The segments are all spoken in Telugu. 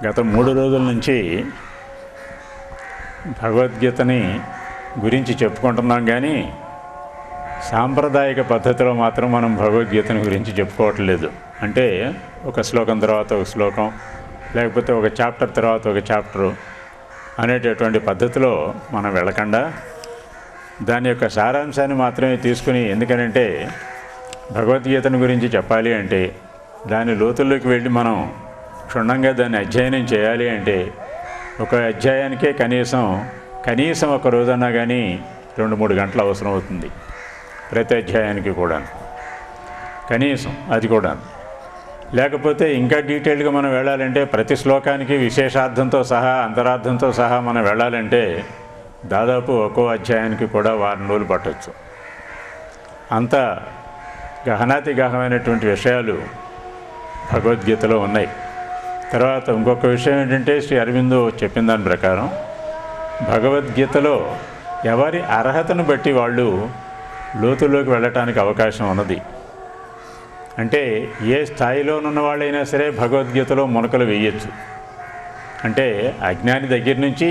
గత 3 రోజుల నుంచి భగవద్గీతని గురించి చెప్పుకుంటున్నాం, కానీ సాంప్రదాయిక పద్ధతిలో మాత్రం మనం భగవద్గీతని గురించి చెప్పుకోవట్లేదు. అంటే ఒక శ్లోకం తర్వాత ఒక శ్లోకం, లేకపోతే ఒక చాప్టర్ తర్వాత ఒక చాప్టరు అనేటటువంటి పద్ధతిలో మనం వెళ్ళకుండా దాని యొక్క సారాంశాన్ని మాత్రమే తీసుకుని, ఎందుకనంటే భగవద్గీతను గురించి చెప్పాలి అంటే దాని లోతుల్లోకి వెళ్ళి మనం క్షుణ్ణంగా దాన్ని అధ్యయనం చేయాలి అంటే ఒక అధ్యాయానికే కనీసం ఒక రోజన్నా కానీ 2-3 గంటలు అవసరం అవుతుంది. ప్రతి అధ్యాయానికి కూడా కనీసం అది కూడా. లేకపోతే ఇంకా డీటెయిల్గా మనం వెళ్ళాలంటే ప్రతి శ్లోకానికి విశేషార్థంతో సహా అంతరార్థంతో సహా మనం వెళ్ళాలంటే దాదాపు ఒక్కో అధ్యాయానికి కూడా 1 వారం రోజులు పట్టవచ్చు. అంత గహనాతి గహమైనటువంటి విషయాలు భగవద్గీతలో ఉన్నాయి. తర్వాత ఇంకొక విషయం ఏంటంటే, శ్రీ అరవిందో చెప్పిన దాని ప్రకారం భగవద్గీతలో ఎవరి అర్హతను బట్టి వాళ్ళు లోతుల్లోకి వెళ్ళటానికి అవకాశం ఉన్నది. అంటే ఏ స్థాయిలోనున్న వాళ్ళైనా సరే భగవద్గీతలో మునకలు వేయచ్చు. అంటే అజ్ఞాని దగ్గర నుంచి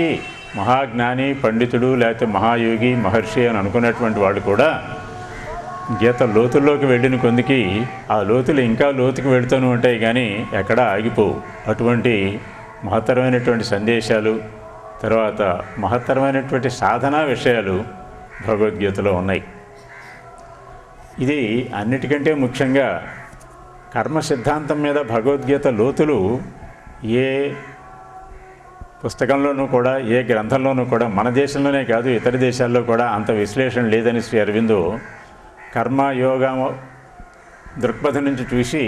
మహాజ్ఞాని, పండితుడు, లేకపోతే మహాయోగి, మహర్షి అని అనుకున్నటువంటి వాళ్ళు కూడా గీత లోతుల్లోకి వెళ్ళిన కొందికి ఆ లోతులు ఇంకా లోతుకి వెళుతూనే ఉంటాయి, కానీ ఎక్కడా ఆగిపోవు. అటువంటి మహత్తరమైనటువంటి సందేశాలు, తర్వాత మహత్తరమైనటువంటి సాధనా విషయాలు భగవద్గీతలో ఉన్నాయి. ఇది అన్నిటికంటే ముఖ్యంగా కర్మ సిద్ధాంతం మీద భగవద్గీత లోతులు ఏ పుస్తకంలోనూ కూడా, ఏ గ్రంథంలోనూ కూడా, మన దేశంలోనే కాదు ఇతర దేశాల్లో కూడా అంత విశ్లేషణ లేదని శ్రీ అరవిందో కర్మ యోగ దృక్పథం నుంచి చూసి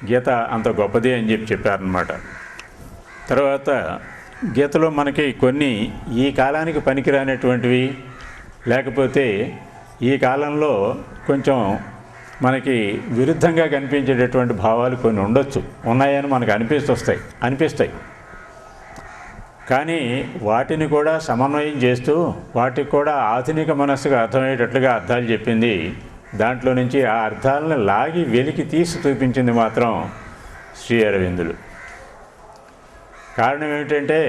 గీత అంత గొప్పది అని చెప్పారనమాట. తర్వాత గీతలో మనకి కొన్ని ఈ కాలానికి పనికిరానటువంటివి, లేకపోతే ఈ కాలంలో కొంచెం మనకి విరుద్ధంగా కనిపించేటటువంటి భావాలు కొన్ని ఉండొచ్చు, ఉన్నాయని మనకు అనిపిస్తాయి. కానీ వాటిని కూడా సమన్వయం చేస్తూ వాటికి కూడా ఆధునిక మనస్సుకు అర్థమయ్యేటట్లుగా అర్థాలు చెప్పింది. దాంట్లో నుంచి ఆ అర్థాలను లాగి వెలికి తీసి చూపించింది మాత్రం శ్రీ అరవిందులు. కారణం ఏమిటంటే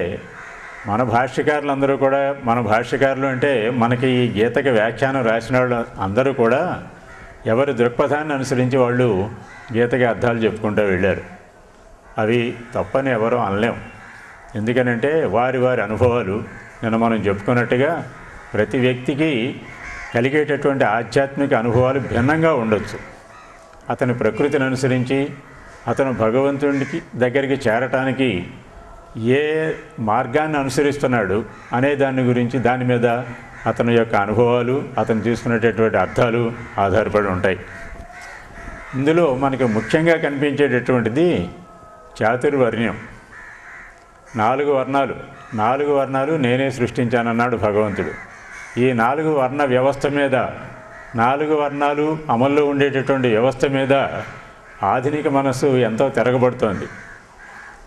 మన భాష్యకారులు అంటే మనకి ఈ గీతకి వ్యాఖ్యానం రాసిన వాళ్ళు అందరూ కూడా ఎవరి దృక్పథాన్ని అనుసరించి వాళ్ళు గీతకి అర్థాలు చెప్పుకుంటూ వెళ్ళారు. అవి తప్పని ఎవరూ అనలేం. ఎందుకనంటే వారి అనుభవాలు నిన్న మనం చెప్పుకున్నట్టుగా ప్రతి వ్యక్తికి కలిగేటటువంటి ఆధ్యాత్మిక అనుభవాలు భిన్నంగా ఉండొచ్చు. అతని ప్రకృతిని అనుసరించి అతను భగవంతుడికి దగ్గరికి చేరటానికి ఏ మార్గాన్ని అనుసరిస్తున్నాడు అనే దాని మీద అతని యొక్క అనుభవాలు, అతను తీసుకునేటటువంటి అర్థాలు ఆధారపడి ఉంటాయి. ఇందులో మనకు ముఖ్యంగా కనిపించేటటువంటిది చాతుర్వర్ణ్యం. 4 వర్ణాలు నేనే సృష్టించానన్నాడు భగవంతుడు. ఈ 4 వర్ణ వ్యవస్థ మీద, 4 వర్ణాలు అమల్లో ఉండేటటువంటి వ్యవస్థ మీద ఆధునిక మనస్సు ఎంతో తిరగబడుతోంది.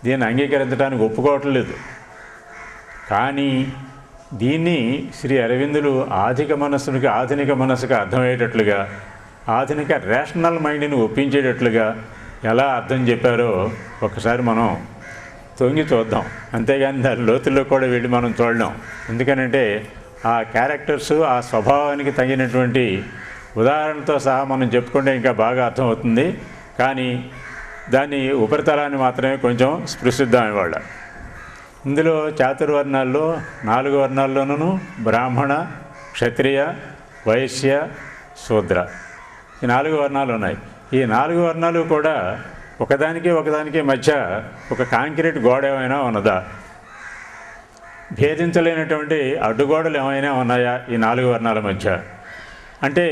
దీన్ని అంగీకరించడానికి ఒప్పుకోవట్లేదు. కానీ దీన్ని శ్రీ అరవిందులు ఆధునిక మనస్సుకు అర్థమయ్యేటట్లుగా, ఆధునిక రేషనల్ మైండ్ని ఒప్పించేటట్లుగా ఎలా అర్థం చెప్పారో ఒకసారి మనం తొంగి చూద్దాం. అంతేగాని దాని లోతుల్లో కూడా వెళ్ళి మనం చూడలేం. ఎందుకనంటే ఆ క్యారెక్టర్సు, ఆ స్వభావానికి తగినటువంటి ఉదాహరణతో సహా మనం చెప్పుకుంటే ఇంకా బాగా అర్థమవుతుంది. కానీ దాని ఉపరితలాన్ని మాత్రమే కొంచెం స్పృశిద్దాం ఇవాళ. ఇందులో చాతుర్వర్ణాల్లో 4 వర్ణాల్లోనూ బ్రాహ్మణ, క్షత్రియ, వైశ్య, శూద్ర ఈ 4 వర్ణాలు ఉన్నాయి. ఈ 4 వర్ణాలు కూడా ఒకదానికి మధ్య ఒక కాంక్రీట్ గోడ ఏమైనా ఉన్నదా? భేదించలేనటువంటి అడ్డుగోడలు ఏమైనా ఉన్నాయా ఈ 4 వర్ణాల మధ్య? అంటే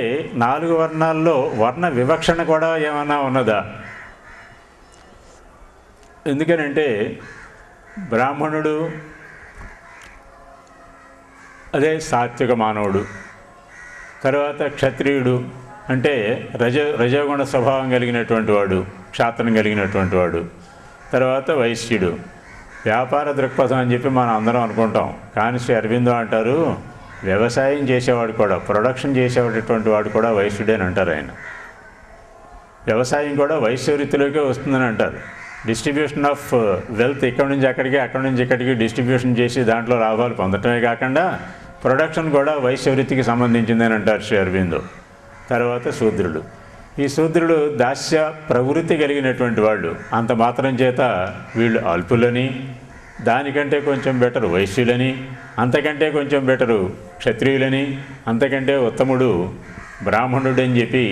4 వర్ణాల్లో వర్ణ వివక్షణ కూడా ఏమైనా ఉన్నదా? ఎందుకనంటే బ్రాహ్మణుడు అదే సాత్విక మానవుడు, తర్వాత క్షత్రియుడు అంటే రజోగుణ స్వభావం కలిగినటువంటి వాడు, క్షాత్రం కలిగినటువంటి వాడు, తర్వాత వైశ్యుడు వ్యాపార దృక్పథం అని చెప్పి మనం అందరం అనుకుంటాం. కానీ శ్రీ అరవిందో అంటారు వ్యవసాయం చేసేవాడు కూడా, ప్రొడక్షన్ చేసేటటువంటి వాడు కూడా వైశ్యుడే అని అంటారు ఆయన. వ్యవసాయం కూడా వైశ్య వృత్తిలోకే వస్తుందని అంటారు. డిస్ట్రిబ్యూషన్ ఆఫ్ వెల్త్ ఇక్కడి నుంచి అక్కడికి, అక్కడి నుంచి ఇక్కడికి డిస్ట్రిబ్యూషన్ చేసి దాంట్లో లాభాలు పొందటమే కాకుండా ప్రొడక్షన్ కూడా వైశ్య వృత్తికి సంబంధించిందని అంటారు శ్రీ అరవిందో. తర్వాత శూద్రుడు. ఈ శూద్రుడు దాస్య ప్రవృత్తి కలిగినటువంటి వాళ్ళు. అంత మాత్రం చేత వీళ్ళు అల్పులని, దానికంటే కొంచెం బెటరు వైశ్యులని, అంతకంటే కొంచెం బెటరు క్షత్రియులని, అంతకంటే ఉత్తముడు బ్రాహ్మణుడు అని చెప్పి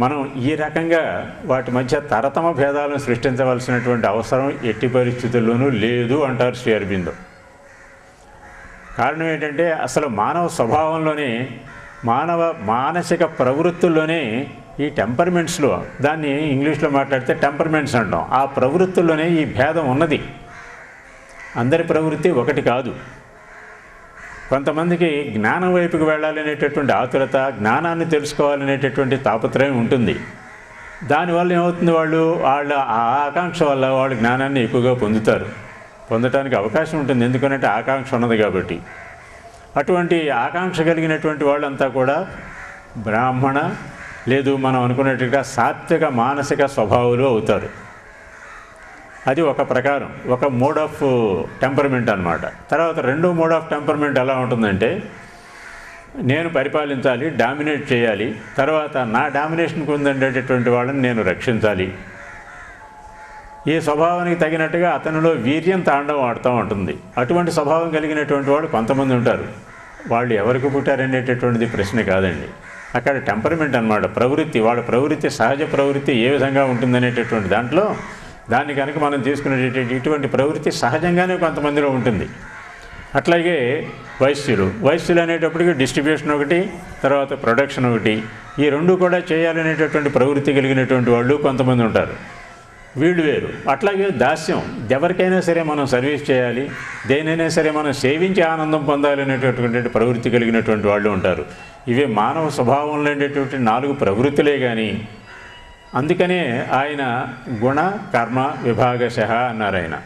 మనం ఈ రకంగా వాటి మధ్య తరతమ భేదాలను సృష్టించవలసినటువంటి అవసరం ఎట్టి పరిస్థితుల్లోనూ లేదు అంటారు శ్రీ అరవిందో. కారణం ఏంటంటే అసలు మానవ స్వభావంలోనే, మానసిక ప్రవృత్తుల్లోనే ఈ టెంపర్మెంట్స్లో, దాన్ని ఇంగ్లీష్లో మాట్లాడితే టెంపర్మెంట్స్ అంటాం, ఆ ప్రవృత్తుల్లోనే ఈ భేదం ఉన్నది. అందరి ప్రవృత్తి ఒకటి కాదు. కొంతమందికి జ్ఞానం వైపుకి వెళ్ళాలనేటటువంటి ఆతురత, జ్ఞానాన్ని తెలుసుకోవాలనేటటువంటి తాపత్రయం ఉంటుంది. దానివల్ల ఏమవుతుంది, వాళ్ళ ఆ ఆకాంక్ష వల్ల వాళ్ళు జ్ఞానాన్ని ఎక్కువగా పొందటానికి అవకాశం ఉంటుంది. ఎందుకంటే ఆకాంక్ష ఉన్నది కాబట్టి. అటువంటి ఆకాంక్ష కలిగినటువంటి వాళ్ళంతా కూడా బ్రాహ్మణ, లేదు మనం అనుకున్నట్టుగా సాత్విక మానసిక స్వభావాలు అవుతారు. అది ఒక ప్రకారం, ఒక మోడ్ ఆఫ్ టెంపర్మెంట్ అన్నమాట. తర్వాత రెండో మోడ్ ఆఫ్ టెంపర్మెంట్ ఎలా ఉంటుందంటే, నేను పరిపాలించాలి, డామినేట్ చేయాలి, తర్వాత నా డామినేషన్కి ఉందండేటటువంటి వాళ్ళని నేను రక్షించాలి. ఈ స్వభావానికి తగినట్టుగా అతనిలో వీర్యం తాండవం ఆడుతూ ఉంటుంది. అటువంటి స్వభావం కలిగినటువంటి వాళ్ళు కొంతమంది ఉంటారు. వాళ్ళు ఎవరికి పుట్టారనేటటువంటిది ప్రశ్న కాదండి. అక్కడ టెంపర్మెంట్ అన్నమాట, ప్రవృత్తి. వాళ్ళ ప్రవృత్తి, సహజ ప్రవృత్తి ఏ విధంగా ఉంటుందనేటటువంటి దాంట్లో దాన్ని కనుక మనం తీసుకునేటటువంటి ఇటువంటి ప్రవృత్తి సహజంగానే కొంతమందిలో ఉంటుంది. అట్లాగే వైశ్యులు అనేటప్పటికీ డిస్ట్రిబ్యూషన్ ఒకటి, తర్వాత ప్రొడక్షన్ ఒకటి, ఈ రెండు కూడా చేయాలనేటటువంటి ప్రవృత్తి కలిగినటువంటి వాళ్ళు కొంతమంది ఉంటారు. వీళ్ళు వేరు. అట్లాగే దాస్యం, ఎవరికైనా సరే మనం సర్వీస్ చేయాలి, దేనైనా సరే మనం సేవించి ఆనందం పొందాలనేటటువంటి ప్రవృత్తి కలిగినటువంటి వాళ్ళు ఉంటారు. ఇవే మానవ స్వభావంలో ఉండేటువంటి 4 ప్రవృత్తులే. కానీ అందుకనే ఆయన గుణ కర్మ విభాగశః అన్నారు. ఆయన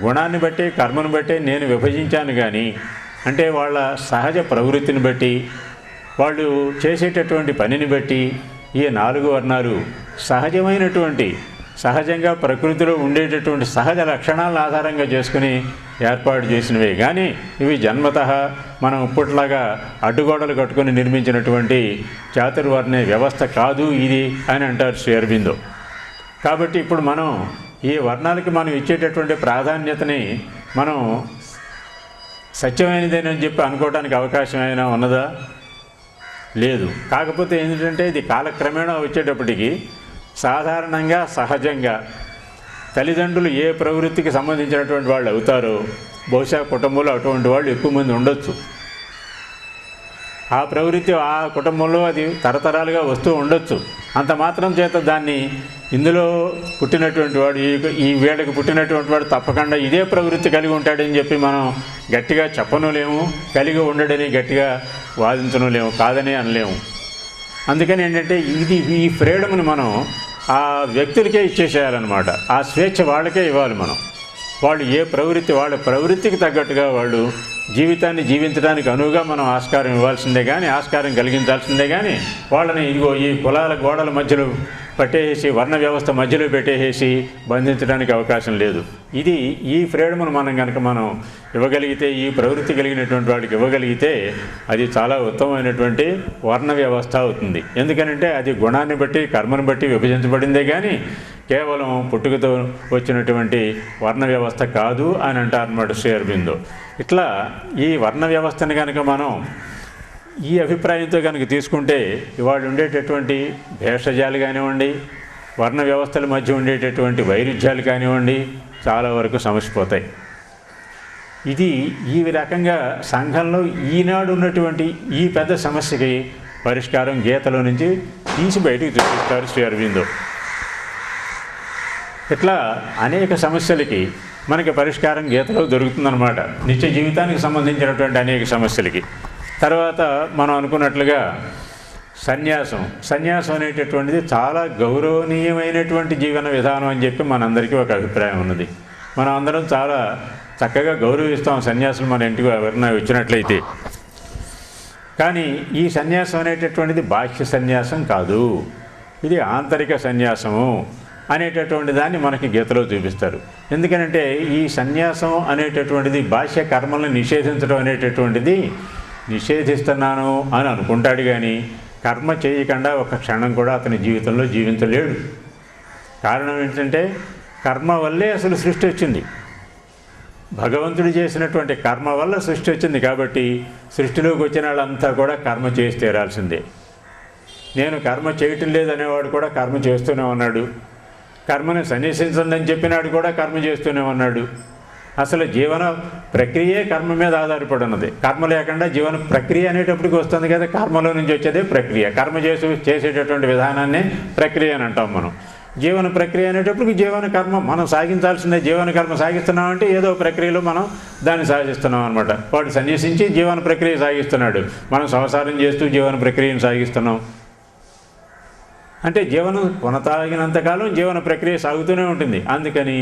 గుణాన్ని బట్టి, కర్మను బట్టి నేను విభజించాను. కానీ అంటే వాళ్ళ సహజ ప్రవృత్తిని బట్టి, వాళ్ళు చేసేటటువంటి పనిని బట్టి ఈ 4 వర్ణాలు సహజమైనటువంటి, సహజంగా ప్రకృతిలో ఉండేటటువంటి సహజ లక్షణాలను ఆధారంగా చేసుకుని ఏర్పాటు చేసినవే. కానీ ఇవి జన్మతః మనం ఇప్పట్లాగా అడ్డుగోడలు కట్టుకొని నిర్మించినటువంటి చాతుర్వర్ణ వ్యవస్థ కాదు ఇది అని అంటారు శ్రీ అరవిందో. కాబట్టి ఇప్పుడు మనం ఈ వర్ణాలకి మనం ఇచ్చేటటువంటి ప్రాధాన్యతని మనం సత్యమైనదేనని చెప్పి అనుకోవడానికి అవకాశం అయినా ఉన్నదా? లేదు. కాకపోతే ఏంటంటే ఇది కాలక్రమేణా వచ్చేటప్పటికి సాధారణంగా, సహజంగా తల్లిదండ్రులు ఏ ప్రవృత్తికి సంబంధించినటువంటి వాళ్ళు అవుతారో బహుశా కుటుంబంలో అటువంటి వాళ్ళు ఎక్కువ మంది ఉండొచ్చు. ఆ ప్రవృత్తి ఆ కుటుంబంలో అది తరతరాలుగా వస్తూ ఉండొచ్చు. అంత మాత్రం చేత దాన్ని ఇందులో పుట్టినటువంటి వాడు, ఈ వేళకి పుట్టినటువంటి వాడు తప్పకుండా ఇదే ప్రవృత్తి కలిగి ఉంటాడని చెప్పి మనం గట్టిగా చెప్పను లేము, కలిగి ఉండడని గట్టిగా వాదించను లేము, కాదని అనలేము. అందుకని ఏంటంటే ఈ ఫ్రీడమ్ని మనం ఆ వ్యక్తులకే ఇచ్చేసేయాలన్నమాట. ఆ స్వేచ్ఛ వాళ్ళకే ఇవ్వాలి మనం. వాళ్ళు ఏ ప్రవృత్తి, వాళ్ళ ప్రవృత్తికి తగ్గట్టుగా వాళ్ళు జీవితాన్ని జీవించడానికి అనువుగా మనం ఆస్కారం ఇవ్వాల్సిందే కానీ, ఆస్కారం కలిగించాల్సిందే కానీ వాళ్ళని ఇదిగో ఈ కులాల గోడల మధ్యలో పట్టేసి, వర్ణ వ్యవస్థ మధ్యలో పెట్టేసి బంధించడానికి అవకాశం లేదు. ఇది ఈ ఫ్రీడమ్ను మనం ఇవ్వగలిగితే, ఈ ప్రవృత్తి కలిగినటువంటి వాడికి ఇవ్వగలిగితే అది చాలా ఉత్తమమైనటువంటి వర్ణ వ్యవస్థ అవుతుంది. ఎందుకనంటే అది గుణాన్ని బట్టి, కర్మను బట్టి విభజించబడిందే కానీ కేవలం పుట్టుకతో వచ్చినటువంటి వర్ణ వ్యవస్థ కాదు అని అంటారన్నమాట శ్రీ అరవిందో. ఇట్లా ఈ వర్ణ వ్యవస్థని కనుక మనం ఈ అభిప్రాయంతో కనుక తీసుకుంటే ఇవాళ ఉండేటటువంటి భేషజాలు కానివ్వండి, వర్ణ వ్యవస్థల మధ్య ఉండేటటువంటి వైరుధ్యాలు కానివ్వండి, చాలా వరకు సమసిపోతాయి. ఇది ఈ రకంగా సంఘంలో ఈనాడు ఉన్నటువంటి ఈ పెద్ద సమస్యకి పరిష్కారం గీతలో నుంచి తీసి బయటికి చూపిస్తారు శ్రీ అరవిందో. ఇట్లా అనేక సమస్యలకి మనకి పరిష్కారం గీతలో దొరుకుతుందన్నమాట, నిత్య జీవితానికి సంబంధించినటువంటి అనేక సమస్యలకి. తర్వాత మనం అనుకున్నట్లుగా సన్యాసం అనేటటువంటిది చాలా గౌరవనీయమైనటువంటి జీవన విధానం అని చెప్పి మనందరికీ ఒక అభిప్రాయం ఉన్నది. మనం అందరం చాలా చక్కగా గౌరవిస్తాం సన్యాసులు మన ఇంటికి ఎవరైనా వచ్చినట్లయితే. కానీ ఈ సన్యాసం అనేటటువంటిది బాహ్య సన్యాసం కాదు, ఇది ఆంతరిక సన్యాసము. అనేటటువంటి దాన్ని మనకి గీతలో చూపిస్తారు. ఎందుకనంటే ఈ సన్యాసం అనేటటువంటిది బాహ్య కర్మలను నిషేధించడం అనేటటువంటిది నిషేధిస్తున్నాను అని అనుకుంటాడు, కానీ కర్మ చేయకుండా ఒక క్షణం కూడా అతని జీవితంలో జీవించలేడు. కారణం ఏంటంటే కర్మ వల్లే అసలు సృష్టి వచ్చింది. భగవంతుడు చేసినటువంటి కర్మ వల్ల సృష్టి వచ్చింది. కాబట్టి సృష్టిలోకి వచ్చిన వాళ్ళంతా కూడా కర్మ చేసి తీరాల్సిందే. నేను కర్మ చేయటం లేదనేవాడు కూడా కర్మ చేస్తూనే ఉన్నాడు. కర్మని సన్యసించండి అని చెప్పినాడు కూడా కర్మ చేస్తూనే ఉన్నాడు. అసలు జీవన ప్రక్రియే కర్మ మీద ఆధారపడి ఉన్నది. కర్మ లేకుండా జీవన ప్రక్రియ అనేటప్పటికి వస్తుంది కదా, కర్మలో నుంచి వచ్చేదే ప్రక్రియ. కర్మ చేసేటటువంటి విధానాన్ని ప్రక్రియ అని అంటాం మనం. జీవన ప్రక్రియ అనేటప్పటికి జీవన కర్మ మనం సాగించాల్సిందే. జీవన కర్మ సాగిస్తున్నామంటే ఏదో ప్రక్రియలో మనం దాన్ని సాగిస్తున్నాం అనమాట. వాడు సన్యసించి జీవన ప్రక్రియ సాగిస్తున్నాడు, మనం సంసారం చేస్తూ జీవన ప్రక్రియను సాగిస్తున్నాం. అంటే జీవనం కొనసాగినంతకాలం జీవన ప్రక్రియ సాగుతూనే ఉంటుంది. అందుకని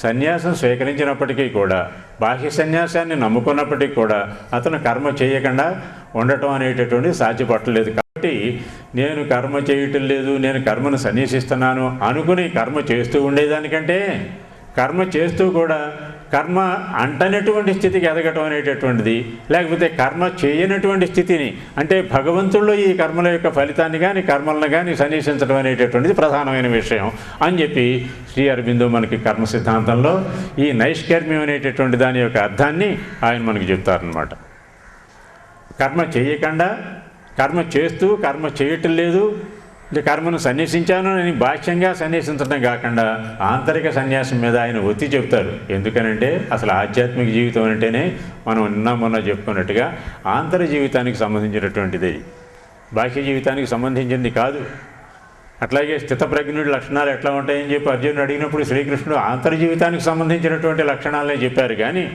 సన్యాసం స్వీకరించినప్పటికీ కూడా, బాహ్య సన్యాసాన్ని నమ్ముకున్నప్పటికీ కూడా అతను కర్మ చేయకుండా ఉండటం అనేటటువంటిది సాధ్యపడలేదు. కాబట్టి నేను కర్మ చేయటం లేదు, నేను కర్మను సన్యసిస్తున్నాను అనుకుని కర్మ చేస్తూ ఉండేదానికంటే కర్మ చేస్తూ కూడా కర్మ అంటనటువంటి స్థితికి ఎదగటం అనేటటువంటిది, లేకపోతే కర్మ చేయనటువంటి స్థితిని, అంటే భగవంతుల్లో ఈ కర్మల యొక్క ఫలితాన్ని కానీ కర్మలను కానీ సన్యసించడం అనేటటువంటిది ప్రధానమైన విషయం అని చెప్పి శ్రీ అరబిందో మనకి కర్మ సిద్ధాంతంలో ఈ నైష్కర్మ్యం అనేటటువంటి దాని యొక్క అర్థాన్ని ఆయన మనకి చెప్తారనమాట. కర్మ చేయకుండా కర్మ చేస్తూ కర్మ చేయటం లేదు, కర్మను సన్యసించాను అని బాహ్యంగా సన్యసించడం కాకుండా ఆంతరిక సన్యాసం మీద ఆయన ఒత్తి చెప్తారు. ఎందుకనంటే అసలు ఆధ్యాత్మిక జీవితం అంటేనే మనం మొన్న చెప్పుకున్నట్టుగా ఆంతర జీవితానికి సంబంధించినటువంటిది, బాహ్య జీవితానికి సంబంధించింది కాదు. అట్లాగే స్థితప్రజ్ఞుడి లక్షణాలు ఎట్లా ఉంటాయని చెప్పి అర్జునుడు అడిగినప్పుడు శ్రీకృష్ణుడు ఆంతర జీవితానికి సంబంధించినటువంటి లక్షణాలనే చెప్పారు, కానీ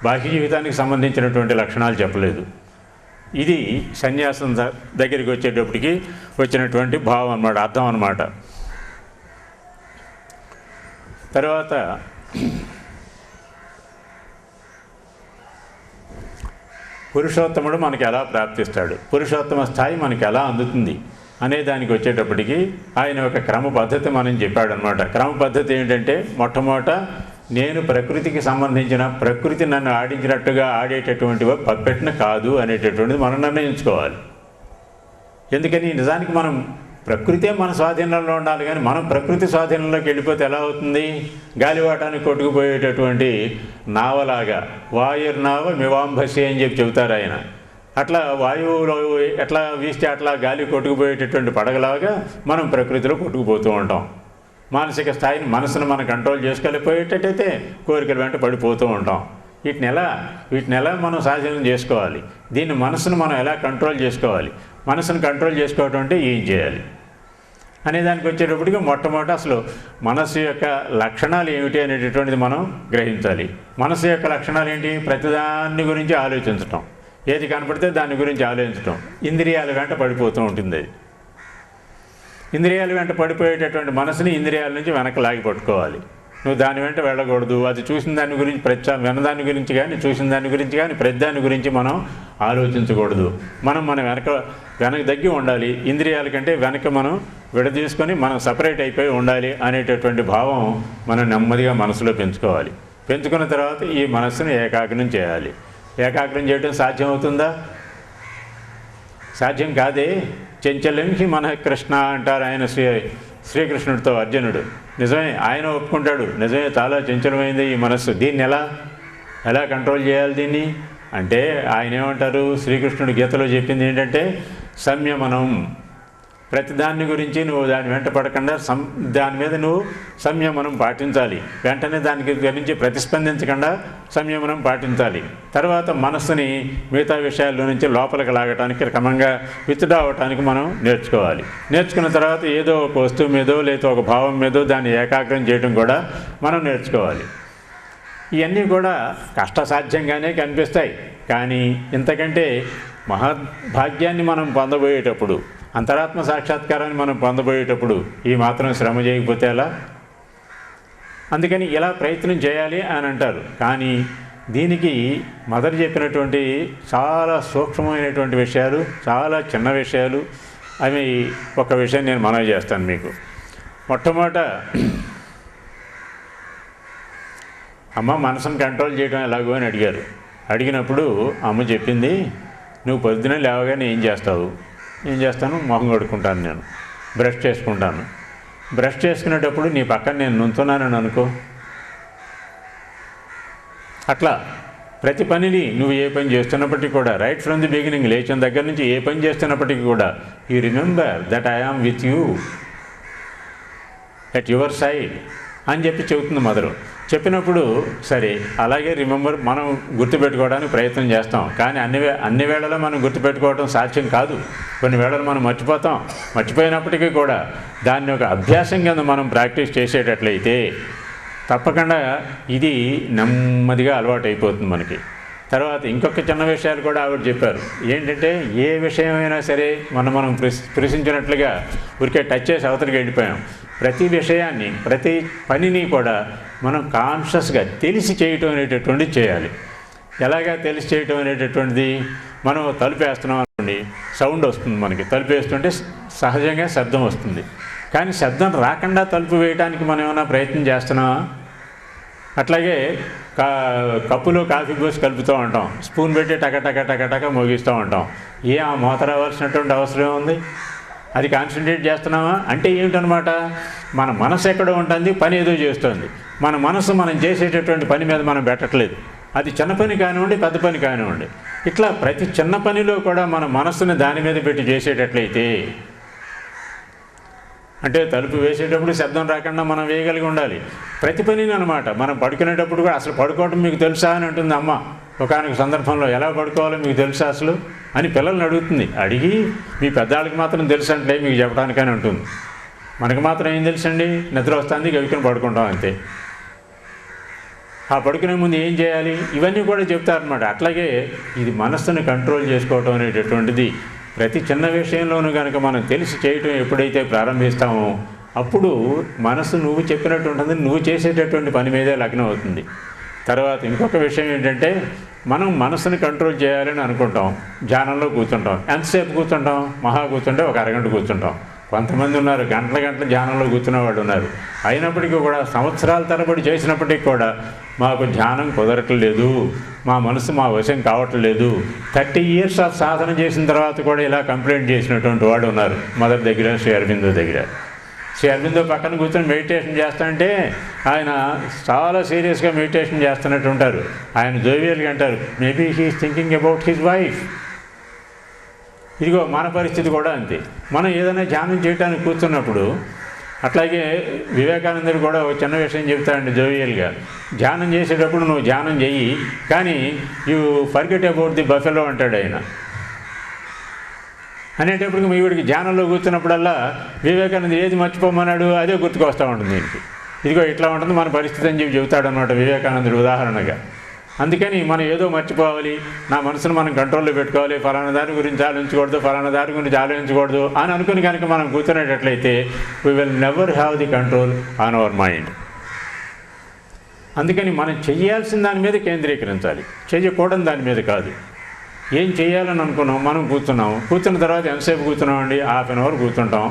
బాహ్య జీవితానికి సంబంధించినటువంటి లక్షణాలు చెప్పలేదు. ఇది సన్యాసం దగ్గరికి వచ్చేటప్పటికి వచ్చినటువంటి భావం అన్నమాట, అర్థం అన్నమాట. తర్వాత పురుషోత్తముడు మనకి ఎలా ప్రాప్తిస్తాడు, పురుషోత్తమ స్థాయి మనకి ఎలా అందుతుంది అనే దానికి వచ్చేటప్పటికి ఆయన ఒక క్రమ పద్ధతి మనం చెప్పాడనమాట. క్రమ పద్ధతి ఏంటంటే మొట్టమొదట నేను ప్రకృతికి సంబంధించిన, ప్రకృతి నన్ను ఆడించినట్టుగా ఆడేటటువంటి పప్పెట్న కాదు అనేటటువంటిది మనం నిర్ణయించుకోవాలి. ఎందుకని నిజానికి మనం ప్రకృతే మన స్వాధీనంలో ఉండాలి, కానీ మనం ప్రకృతి స్వాధీనంలోకి వెళ్ళిపోతే ఎలా అవుతుంది? గాలివాటానికి కొట్టుకుపోయేటటువంటి నావలాగా, వాయుర్నావ మివాంభసి అని చెప్పి చెబుతారు ఆయన. అట్లా వాయువులో ఎట్లా వీస్తే అట్లా గాలి కొట్టుకుపోయేటటువంటి పడగలాగా మనం ప్రకృతిలో కొట్టుకుపోతూ ఉంటాం. మానసిక స్థాయిని, మనసును మనం కంట్రోల్ చేసుకోలేకపోయేటట్టయితే కోరికల వెంట పడిపోతూ ఉంటాం. వీటిని ఎలా మనం సాధన చేసుకోవాలి, దీన్ని మనసును మనం ఎలా కంట్రోల్ చేసుకోవాలి, మనసును కంట్రోల్ చేసుకోవటం అంటే ఏం చేయాలి అనే దానికి వచ్చేటప్పటికి మొట్టమొదట అసలు మనసు యొక్క లక్షణాలు ఏమిటి అనేటటువంటిది మనం గ్రహించాలి. మనసు యొక్క లక్షణాలు ఏంటి? ప్రతిదాన్ని గురించి ఆలోచించటం, ఏది కనపడితే దాని గురించి ఆలోచించటం, ఇంద్రియాల వెంట పడిపోతూ ఉంటుంది. అది ఇంద్రియాల వెంట పడిపోయేటటువంటి మనసుని ఇంద్రియాల నుంచి వెనక్కి లాగి పట్టుకోవాలి. నువ్వు దాని వెంట వెళ్ళకూడదు. అది చూసిన దాని గురించి వినదాని గురించి కానీ, చూసిన దాని గురించి కానీ, ప్రతిదాని గురించి మనం ఆలోచించకూడదు. మనం వెనక తగ్గి ఉండాలి. ఇంద్రియాల కంటే వెనక మనం విడదీసుకొని మనం సపరేట్ అయిపోయి ఉండాలి అనేటటువంటి భావం మనం నెమ్మదిగా మనసులో పెంచుకోవాలి. పెంచుకున్న తర్వాత ఈ మనస్సును ఏకాగ్రం చేయాలి. ఏకాగ్రం చేయడం సాధ్యం అవుతుందా? సాధ్యం కాదే. చెంచలంకి మన కృష్ణ అంటారు ఆయన శ్రీకృష్ణుడితో అర్జునుడు. నిజమే, ఆయన ఒప్పుకుంటాడు, నిజమే చాలా చంచలమైంది ఈ మనస్సు, దీన్ని ఎలా కంట్రోల్ చేయాలి దీన్ని అంటే ఆయన ఏమంటారు? శ్రీకృష్ణుడు గీతలో చెప్పింది ఏంటంటే సంయమనం. ప్రతిదాన్ని గురించి నువ్వు దాని వెంట పడకుండా దాని మీద నువ్వు సంయమనం పాటించాలి. వెంటనే దానికి గురించి ప్రతిస్పందించకుండా సంయమనం పాటించాలి. తర్వాత మనస్సుని మిగతా విషయాల్లో నుంచి లోపలికి లాగటానికి, క్రమంగా విత్డ్రా అవటానికి మనం నేర్చుకోవాలి. నేర్చుకున్న తర్వాత ఏదో ఒక వస్తువు మీదో లేదా ఒక భావం మీదో దాన్ని ఏకాగ్రం చేయడం కూడా మనం నేర్చుకోవాలి. ఇవన్నీ కూడా కష్టసాధ్యంగానే కనిపిస్తాయి, కానీ ఇంతకంటే మహాభాగ్యాన్ని మనం పొందబోయేటప్పుడు, అంతరాత్మ సాక్షాత్కారాన్ని మనం పొందబోయేటప్పుడు ఈ మాత్రం శ్రమ చేయకపోతే ఎలా? అందుకని ఇలా ప్రయత్నం చేయాలి అని అంటారు. కానీ దీనికి మదర్ చెప్పినటువంటి చాలా సూక్ష్మమైనటువంటి విషయాలు, చాలా చిన్న విషయాలు. అవి ఒక విషయం నేను మనవి చేస్తాను మీకు. మొట్టమొదట అమ్మ మనసును కంట్రోల్ చేయడం ఎలాగో అని అడిగారు. అడిగినప్పుడు అమ్మ చెప్పింది, నువ్వు పొద్దున లేవగానే ఏం చేస్తావు? ఏం చేస్తాను? మొహం కడుక్కుంటాను, నేను బ్రష్ చేసుకుంటాను. బ్రష్ చేసుకునేటప్పుడు నీ పక్కన నేను నుంచున్నానని అనుకో. అట్లా ప్రతి పనిని నువ్వు ఏ పని చేస్తున్నప్పటికీ కూడా, రైట్ ఫ్రమ్ ది బిగినింగ్, లేచిన దగ్గర నుంచి ఏ పని చేస్తున్నప్పటికీ కూడా, you remember that I am with you at your side అని చెప్పి చెబుతుంది మదరు. చెప్పినప్పుడు సరే అలాగే రిమెంబర్ మనం గుర్తుపెట్టుకోవడానికి ప్రయత్నం చేస్తాం. కానీ అన్ని వేళలో మనం గుర్తుపెట్టుకోవడం సాధ్యం కాదు. కొన్ని వేళలు మనం మర్చిపోతాం. మర్చిపోయినప్పటికీ కూడా దాన్ని ఒక అభ్యాసం కింద మనం ప్రాక్టీస్ చేసేటట్లయితే తప్పకుండా ఇది నెమ్మదిగా అలవాటు అయిపోతుంది మనకి. తర్వాత ఇంకొక చిన్న విషయాలు కూడా ఆవిడ చెప్పారు. ఏంటంటే ఏ విషయమైనా సరే మనం స్పృశించినట్లుగా ఊరికే టచ్ చేసి అవతలికి వెళ్ళిపోయాం. ప్రతి విషయాన్ని, ప్రతి పనిని కూడా మనం కాన్షియస్గా తెలిసి చేయటం అనేటటువంటిది చేయాలి. ఎలాగా తెలిసి చేయటం అనేటటువంటిది, మనం తలుపు వేస్తున్నాం అనుకోండి, సౌండ్ వస్తుంది మనకి. తలుపు వేస్తుంటే సహజంగా శబ్దం వస్తుంది. కానీ శబ్దం రాకుండా తలుపు వేయడానికి మనం ఏమైనా ప్రయత్నం చేస్తున్నామా? అట్లాగే కప్పులో కాఫీ పోసి కలుపుతూ ఉంటాం, స్పూన్ పెట్టి టక మోగిస్తూ ఉంటాం. ఆ మూత రావాల్సినటువంటి అవసరం ఉంది? అది కాన్సన్ట్రేట్ చేస్తున్నామా? అంటే ఏమిటనమాట, మన మనసు ఎక్కడో ఉంటుంది, పని ఏదో చేస్తుంది. మన మనసు మనం చేసేటటువంటి పని మీద మనం పెట్టట్లేదు. అది చిన్న పని కానివ్వండి, పెద్ద పని కానివ్వండి, ఇట్లా ప్రతి చిన్న పనిలో కూడా మన మనసుని దాని మీద పెట్టి చేసేటట్లయితే, అంటే తలుపు వేసేటప్పుడు శబ్దం రాకుండా మనం వేయగలిగి ఉండాలి. ప్రతి పనిని అనమాట. మనం పడుకునేటప్పుడు కూడా, అసలు పడుకోవడం మీకు తెలుసా అని అంటుంది అమ్మ ఒకానొక సందర్భంలో. ఎలా పడుకోవాలో మీకు తెలుసా అసలు అని పిల్లల్ని అడుగుతుంది. అడిగి మీ పెద్దవాళ్ళకి మాత్రం తెలుసు అంటే మీకు చెప్పడానికని ఉంటుంది. మనకు మాత్రం ఏం తెలుసండి, నిద్ర వస్తుంది గవికొని పడుకుంటాం అంతే. ఆ పడుకునే ముందు ఏం చేయాలి, ఇవన్నీ కూడా చెప్తారనమాట. అట్లాగే ఇది మనస్సును కంట్రోల్ చేసుకోవటం అనేటటువంటిది ప్రతి చిన్న విషయంలోనూ కనుక మనం తెలిసి చేయటం ఎప్పుడైతే ప్రారంభిస్తామో అప్పుడు మనసు నువ్వు చెప్పినట్టు ఉంటుంది, నువ్వు చేసేటటువంటి పని మీదే లగ్నం అవుతుంది. తర్వాత ఇంకొక విషయం ఏంటంటే, మనం మనసుని కంట్రోల్ చేయాలని అనుకుంటాం, ధ్యానంలో కూర్చుంటాం. ఎంతసేపు కూర్చుంటాం? మహా కూర్చుంటే ఒక అరగంట కూర్చుంటాం. కొంతమంది ఉన్నారు గంటల ధ్యానంలో కూర్చున్న వాళ్ళు ఉన్నారు. అయినప్పటికీ కూడా సంవత్సరాల తరబడి చేసినప్పటికీ కూడా మాకు ధ్యానం కుదరట్లేదు, మా మనసు మా వశం కావట్లేదు. 30 years ఆఫ్ సాధన చేసిన తర్వాత కూడా ఇలా కంప్లైంట్ చేసినటువంటి వాడు ఉన్నారు. మదర్ దగ్గర, శ్రీ అరవిందో దగ్గర. శ్రీ అరవిందో పక్కన కూర్చొని మెడిటేషన్ చేస్తానంటే ఆయన చాలా సీరియస్గా మెడిటేషన్ చేస్తున్నట్టు ఉంటారు. ఆయన జోవియల్గా అంటారు, maybe he is thinking about his wife. ఇదిగో మన పరిస్థితి కూడా అంతే. మనం ఏదైనా ధ్యానం చేయడానికి కూర్చున్నప్పుడు, అట్లాగే వివేకానందుడు కూడా ఒక చిన్న విషయం చెప్తాడండి జోవియల్గా, ధ్యానం చేసేటప్పుడు నువ్వు ధ్యానం చెయ్యి, కానీ you forget about the buffalo అంటాడు ఆయన. అనేటప్పటికి మీ వీడికి ధ్యానంలో కూర్చున్నప్పుడల్లా వివేకానంద ఏది మర్చిపోమన్నాడు అదే గుర్తుకొస్తూ ఉంటుంది దీనికి. ఇదిగో ఇట్లా ఉంటుంది మన పరిస్థితి అని చెప్పి చెబుతాడు అన్నమాట వివేకానందుడు ఉదాహరణగా. అందుకని మనం ఏదో మర్చిపోవాలి, నా మనసును మనం కంట్రోల్లో పెట్టుకోవాలి, ఫలానా దాని గురించి ఆలోచించకూడదు, ఫలానా దాని గురించి ఆలోచించకూడదు అని అనుకుని కనుక మనం కూర్చునేటట్లయితే we will never have the control on our mind. అందుకని మనం చెయ్యాల్సిన దాని మీద కేంద్రీకరించాలి, చేయకూడని దాని మీద కాదు. ఏం చేయాలని అనుకున్నాం, మనం కూర్చున్న తర్వాత ఎంతసేపు కూర్చున్నామండి? 1/2 hour కూర్చుంటాం.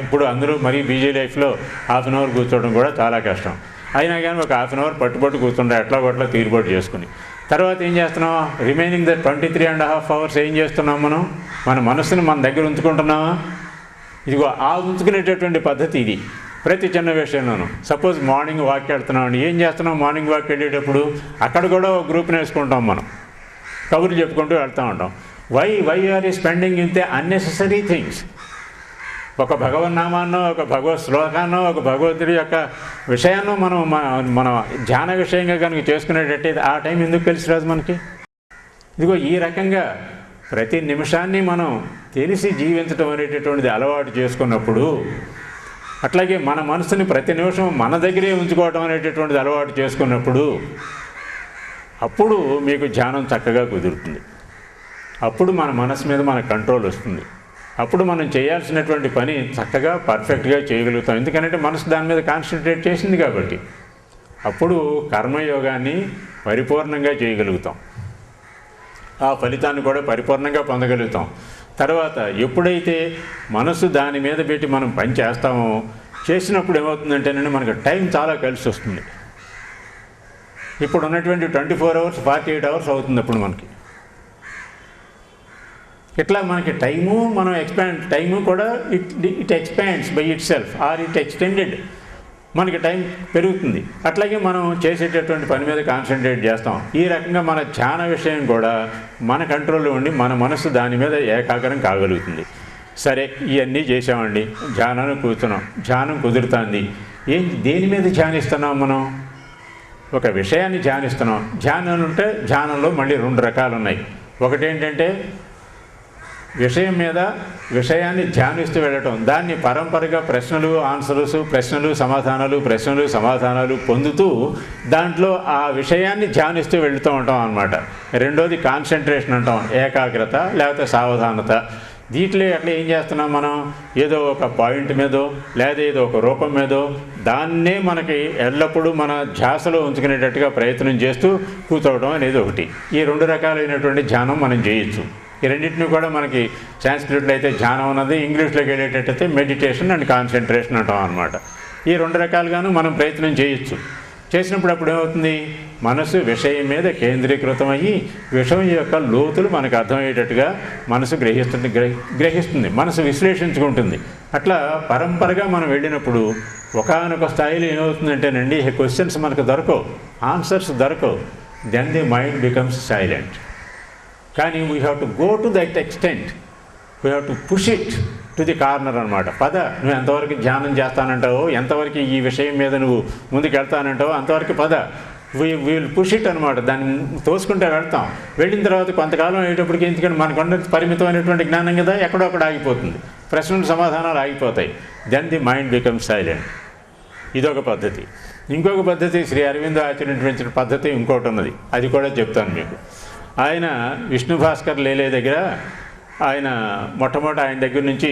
ఇప్పుడు అందరూ మరీ బిజీ లైఫ్లో 1/2 hour కూర్చోవడం కూడా చాలా కష్టం. అయినా కానీ ఒక 1/2 hour పట్టుబట్టు కూర్చుంటాం, ఎట్లా తీరుబాటు చేసుకుని. తర్వాత ఏం చేస్తున్నాం? రిమైనింగ్ 23.5 hours ఏం చేస్తున్నాం? మన మనసుని మన దగ్గర ఉంచుకుంటున్నామా? ఇదిగో ఆ ఉంచుకునేటటువంటి పద్ధతి ఇది ప్రతి చిన్న విషయంలోనూ. సపోజ్ మార్నింగ్ వాక్ వెళ్తున్నామండి, ఏం చేస్తున్నాం? మార్నింగ్ వాక్ వెళ్ళేటప్పుడు అక్కడ కూడా ఒక గ్రూప్ని వేసుకుంటాం, మనం కబుర్లు చెప్పుకుంటూ వెళ్తూ ఉంటాం. Why are you spending in the unnecessary things? ఒక భగవన్నామాన్నో, ఒక భగవత్ శ్లోకాన్నో, ఒక భగవంతుడి యొక్క విషయాన్నో మన ధ్యాన విషయంగా కనుక చేసుకునేటట్టయితే ఆ టైం ఎందుకు కలిసి రాదు మనకి? ఇదిగో ఈ రకంగా ప్రతి నిమిషాన్ని మనం తెలిసి జీవించడం అనేటటువంటిది అలవాటు చేసుకున్నప్పుడు, అట్లాగే మన మనసుని ప్రతి నిమిషం మన దగ్గరే ఉంచుకోవడం అనేటటువంటిది అలవాటు చేసుకున్నప్పుడు, అప్పుడు మీకు ధ్యానం చక్కగా కుదురుతుంది. అప్పుడు మన మనసు మీద మన కంట్రోల్ వస్తుంది. అప్పుడు మనం చేయాల్సినటువంటి పని చక్కగా పర్ఫెక్ట్గా చేయగలుగుతాం. ఎందుకంటే మనసు దాని మీద కాన్సన్ట్రేట్ చేసింది కాబట్టి. అప్పుడు కర్మయోగాన్ని పరిపూర్ణంగా చేయగలుగుతాం, ఆ ఫలితాన్ని కూడా పరిపూర్ణంగా పొందగలుగుతాం. తర్వాత ఎప్పుడైతే మనసు దాని మీద పెట్టి మనం పని చేస్తామో, చేసినప్పుడు ఏమవుతుందంటేనండి మనకు టైం చాలా కలిసి వస్తుంది. ఇప్పుడు ఉన్నటువంటి 24 అవర్స్ 48 అవర్స్ అవుతుంది అప్పుడు మనకి. ఇట్లా మనకి టైము మనం టైము కూడా it expands by itself or it extended, మనకి టైం పెరుగుతుంది. అట్లాగే మనం చేసేటటువంటి పని మీద కాన్సన్ట్రేట్ చేస్తాం. ఈ రకంగా మన ధ్యాన విషయం కూడా మన కంట్రోల్లో ఉండి మన మనసు దాని మీద ఏకాగ్రం కాగలుగుతుంది. సరే, ఇవన్నీ చేసామండి, ధ్యానాన్ని కూర్చున్నాం, ధ్యానం కుదురుతుంది. దేని మీద ధ్యానిస్తున్నాం మనం? ఒక విషయాన్ని ధ్యానిస్తున్నాం. ధ్యానం ఉంటే ధ్యానంలో మళ్ళీ 2 రకాలు ఉన్నాయి. ఒకటేంటంటే విషయం మీద విషయాన్ని ధ్యానిస్తూ వెళ్ళటం, దాన్ని పరంపరగా ప్రశ్నలు ఆన్సర్స్, ప్రశ్నలు సమాధానాలు పొందుతూ దాంట్లో ఆ విషయాన్ని ధ్యానిస్తూ వెళుతూ ఉంటాం అన్నమాట. రెండోది కాన్సన్ట్రేషన్ అంటాం, ఏకాగ్రత లేకపోతే సావధానత. దీంట్లో అట్లా ఏం చేస్తున్నాం మనం? ఏదో ఒక పాయింట్ మీదో లేదా ఏదో ఒక రూపం మీదో దాన్నే మనకి ఎల్లప్పుడూ మన ధ్యాసలో ఉంచుకునేటట్టుగా ప్రయత్నం చేస్తూ కూర్చోవడం అనేది ఒకటి. ఈ 2 రకాలైనటువంటి ధ్యానం మనం చేయొచ్చు. ఈ రెండింటిని కూడా మనకి సాంస్క్రిట్లో అయితే ధ్యానం అన్నది, ఇంగ్లీష్లోకి వెళ్ళేటట్టయితే మెడిటేషన్ అండ్ కాన్సన్ట్రేషన్ అంటాం అన్నమాట. ఈ 2 రకాలుగాను మనం ప్రయత్నం చేయొచ్చు. చేసినప్పుడు అప్పుడు ఏమవుతుంది? మనసు విషయం మీద కేంద్రీకృతమయ్యి విషయం యొక్క లోతులు మనకు అర్థమయ్యేటట్టుగా మనసు గ్రహిస్తుంది, మనసు విశ్లేషించుకుంటుంది. అట్లా పరంపరగా మనం వెళ్ళినప్పుడు ఒకానొక స్థాయిలో ఏమవుతుందంటేనండి, క్వశ్చన్స్ మనకు దొరకవు, ఆన్సర్స్ దొరకవు. Then the mind becomes silent. కానీ we have to go to that extent, we have to push it to the corner అనమాట. పద, నువ్వు ఎంతవరకు ధ్యానం చేస్తానంటావో, ఎంతవరకు ఈ విషయం మీద నువ్వు ముందుకు వెళ్తానంటావో అంతవరకు పద. విల్ పుష్ ఇట్ అనమాట. దాన్ని తోసుకుంటే వెళ్తాం. వెళ్ళిన తర్వాత కొంతకాలం అయ్యేటప్పటికి, ఎందుకంటే మనకున్న పరిమితమైనటువంటి జ్ఞానం కదా, ఎక్కడో అక్కడ ఆగిపోతుంది, ప్రశ్నలు సమాధానాలు ఆగిపోతాయి. Then the mind becomes silent. ఇదొక పద్ధతి. ఇంకొక పద్ధతి శ్రీ అరవిందో ఆచరించిన పద్ధతి ఇంకోటి ఉన్నది, అది కూడా చెప్తాను మీకు. ఆయన విష్ణు భాస్కర్ లేలే దగ్గర ఆయన మొట్టమొదటి ఆయన దగ్గర నుంచి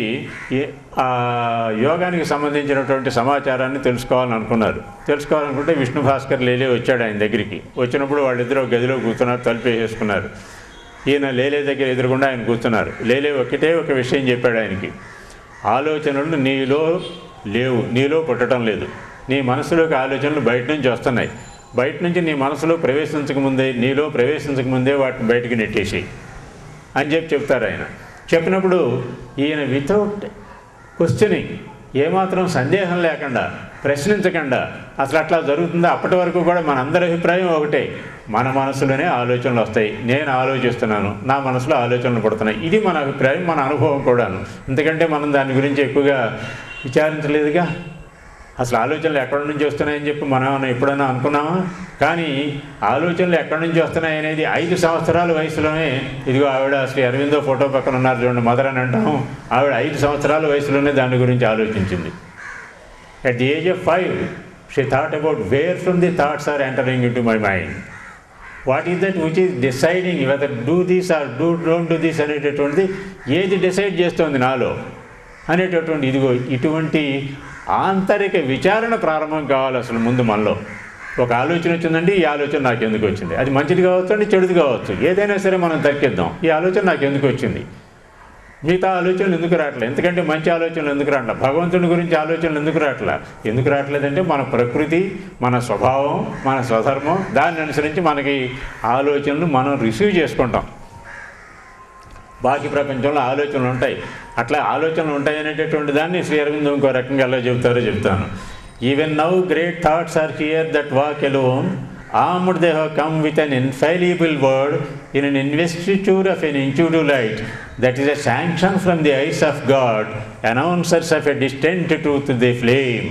యోగానికి సంబంధించినటువంటి సమాచారాన్ని తెలుసుకోవాలనుకుంటే విష్ణు భాస్కర్ లేలే వచ్చాడు ఆయన దగ్గరికి. వచ్చినప్పుడు వాళ్ళిద్దరూ గదిలో కూర్చున్నారు, తలుపేసేసుకున్నారు. ఈయన లేలే దగ్గర ఎదురుగుండా ఆయన కూర్చున్నారు. లేలే ఒక విషయం చెప్పాడు ఆయనకి. ఆలోచనలు నీలో లేవు, నీలో పుట్టడం లేదు. నీ మనసులోకి ఆలోచనలు బయట నుంచి వస్తున్నాయి. బయట నుంచి నీ మనసులో నీలో ప్రవేశించకముందే వాటిని బయటికి నెట్టేసేయి అని చెప్తారు ఆయన. చెప్పినప్పుడు ఈయన వితౌట్ క్వశ్చనింగ్, ఏమాత్రం సందేహం లేకుండా, ప్రశ్నించకుండా, అసలు అట్లా జరుగుతుందా? అప్పటి వరకు కూడా మనందరి అభిప్రాయం ఒకటే, మన మనసులోనే ఆలోచనలు వస్తాయి, నేను ఆలోచిస్తున్నాను, నా మనసులో ఆలోచనలు పడుతున్నాయి, ఇది మన అభిప్రాయం, మన అనుభవం కూడాను. ఎందుకంటే మనం దాని గురించి ఎక్కువగా విచారించలేదుగా. అసలు ఆలోచనలు ఎక్కడి నుంచి వస్తున్నాయని చెప్పి మనం ఎప్పుడైనా అనుకున్నామా? కానీ ఆలోచనలు ఎక్కడి నుంచి వస్తున్నాయి అనేది 5 సంవత్సరాల వయసులోనే, ఇదిగో ఆవిడ శ్రీ అరవిందో ఫోటో పక్కన ఉన్నారు చూడండి, మదర్ అని అంటాం, ఆవిడ 5 సంవత్సరాల వయసులోనే దాని గురించి ఆలోచించింది. At the age of 5 she thought about where from the thoughts are entering into my mind, what is that which is deciding whether do this or don't do this అనేటటువంటిది ఏది డిసైడ్ చేస్తుంది నాలో అనేటటువంటి, ఇదిగో ఇటువంటి ఆంతరిక విచారణ ప్రారంభం కావాలి. అసలు ముందు మనలో ఒక ఆలోచన వచ్చిందండి, ఈ ఆలోచన నాకు ఎందుకు వచ్చింది? అది మంచిది కావచ్చు అండి, చెడుది కావచ్చు, ఏదైనా సరే మనం తర్కిద్దాం. ఈ ఆలోచన నాకు ఎందుకు వచ్చింది? మిగతా ఆలోచనలు ఎందుకు రావట్లేదు? ఎందుకంటే మంచి ఆలోచనలు ఎందుకు రావట్లేదు? భగవంతుని గురించి ఆలోచనలు ఎందుకు రావట్లేదంటే మన ప్రకృతి, మన స్వభావం, మన స్వధర్మం, దాన్ని అనుసరించి మనకి ఆలోచనలు మనం రిసీవ్ చేసుకుంటాం. బాకీ ప్రపంచంలో ఆలోచనలు ఉంటాయి. అట్లా ఆలోచనలు ఉంటాయి అనేటటువంటి దాన్ని శ్రీ అరవిందో ఇంకో రకంగా ఎలా చెప్తాను. Even now great thoughts are here that walk alone, armed they have come with an infallible word in an investiture of an intuitive light that is a sanction from the eyes of God, announcers of a distant truth they flame.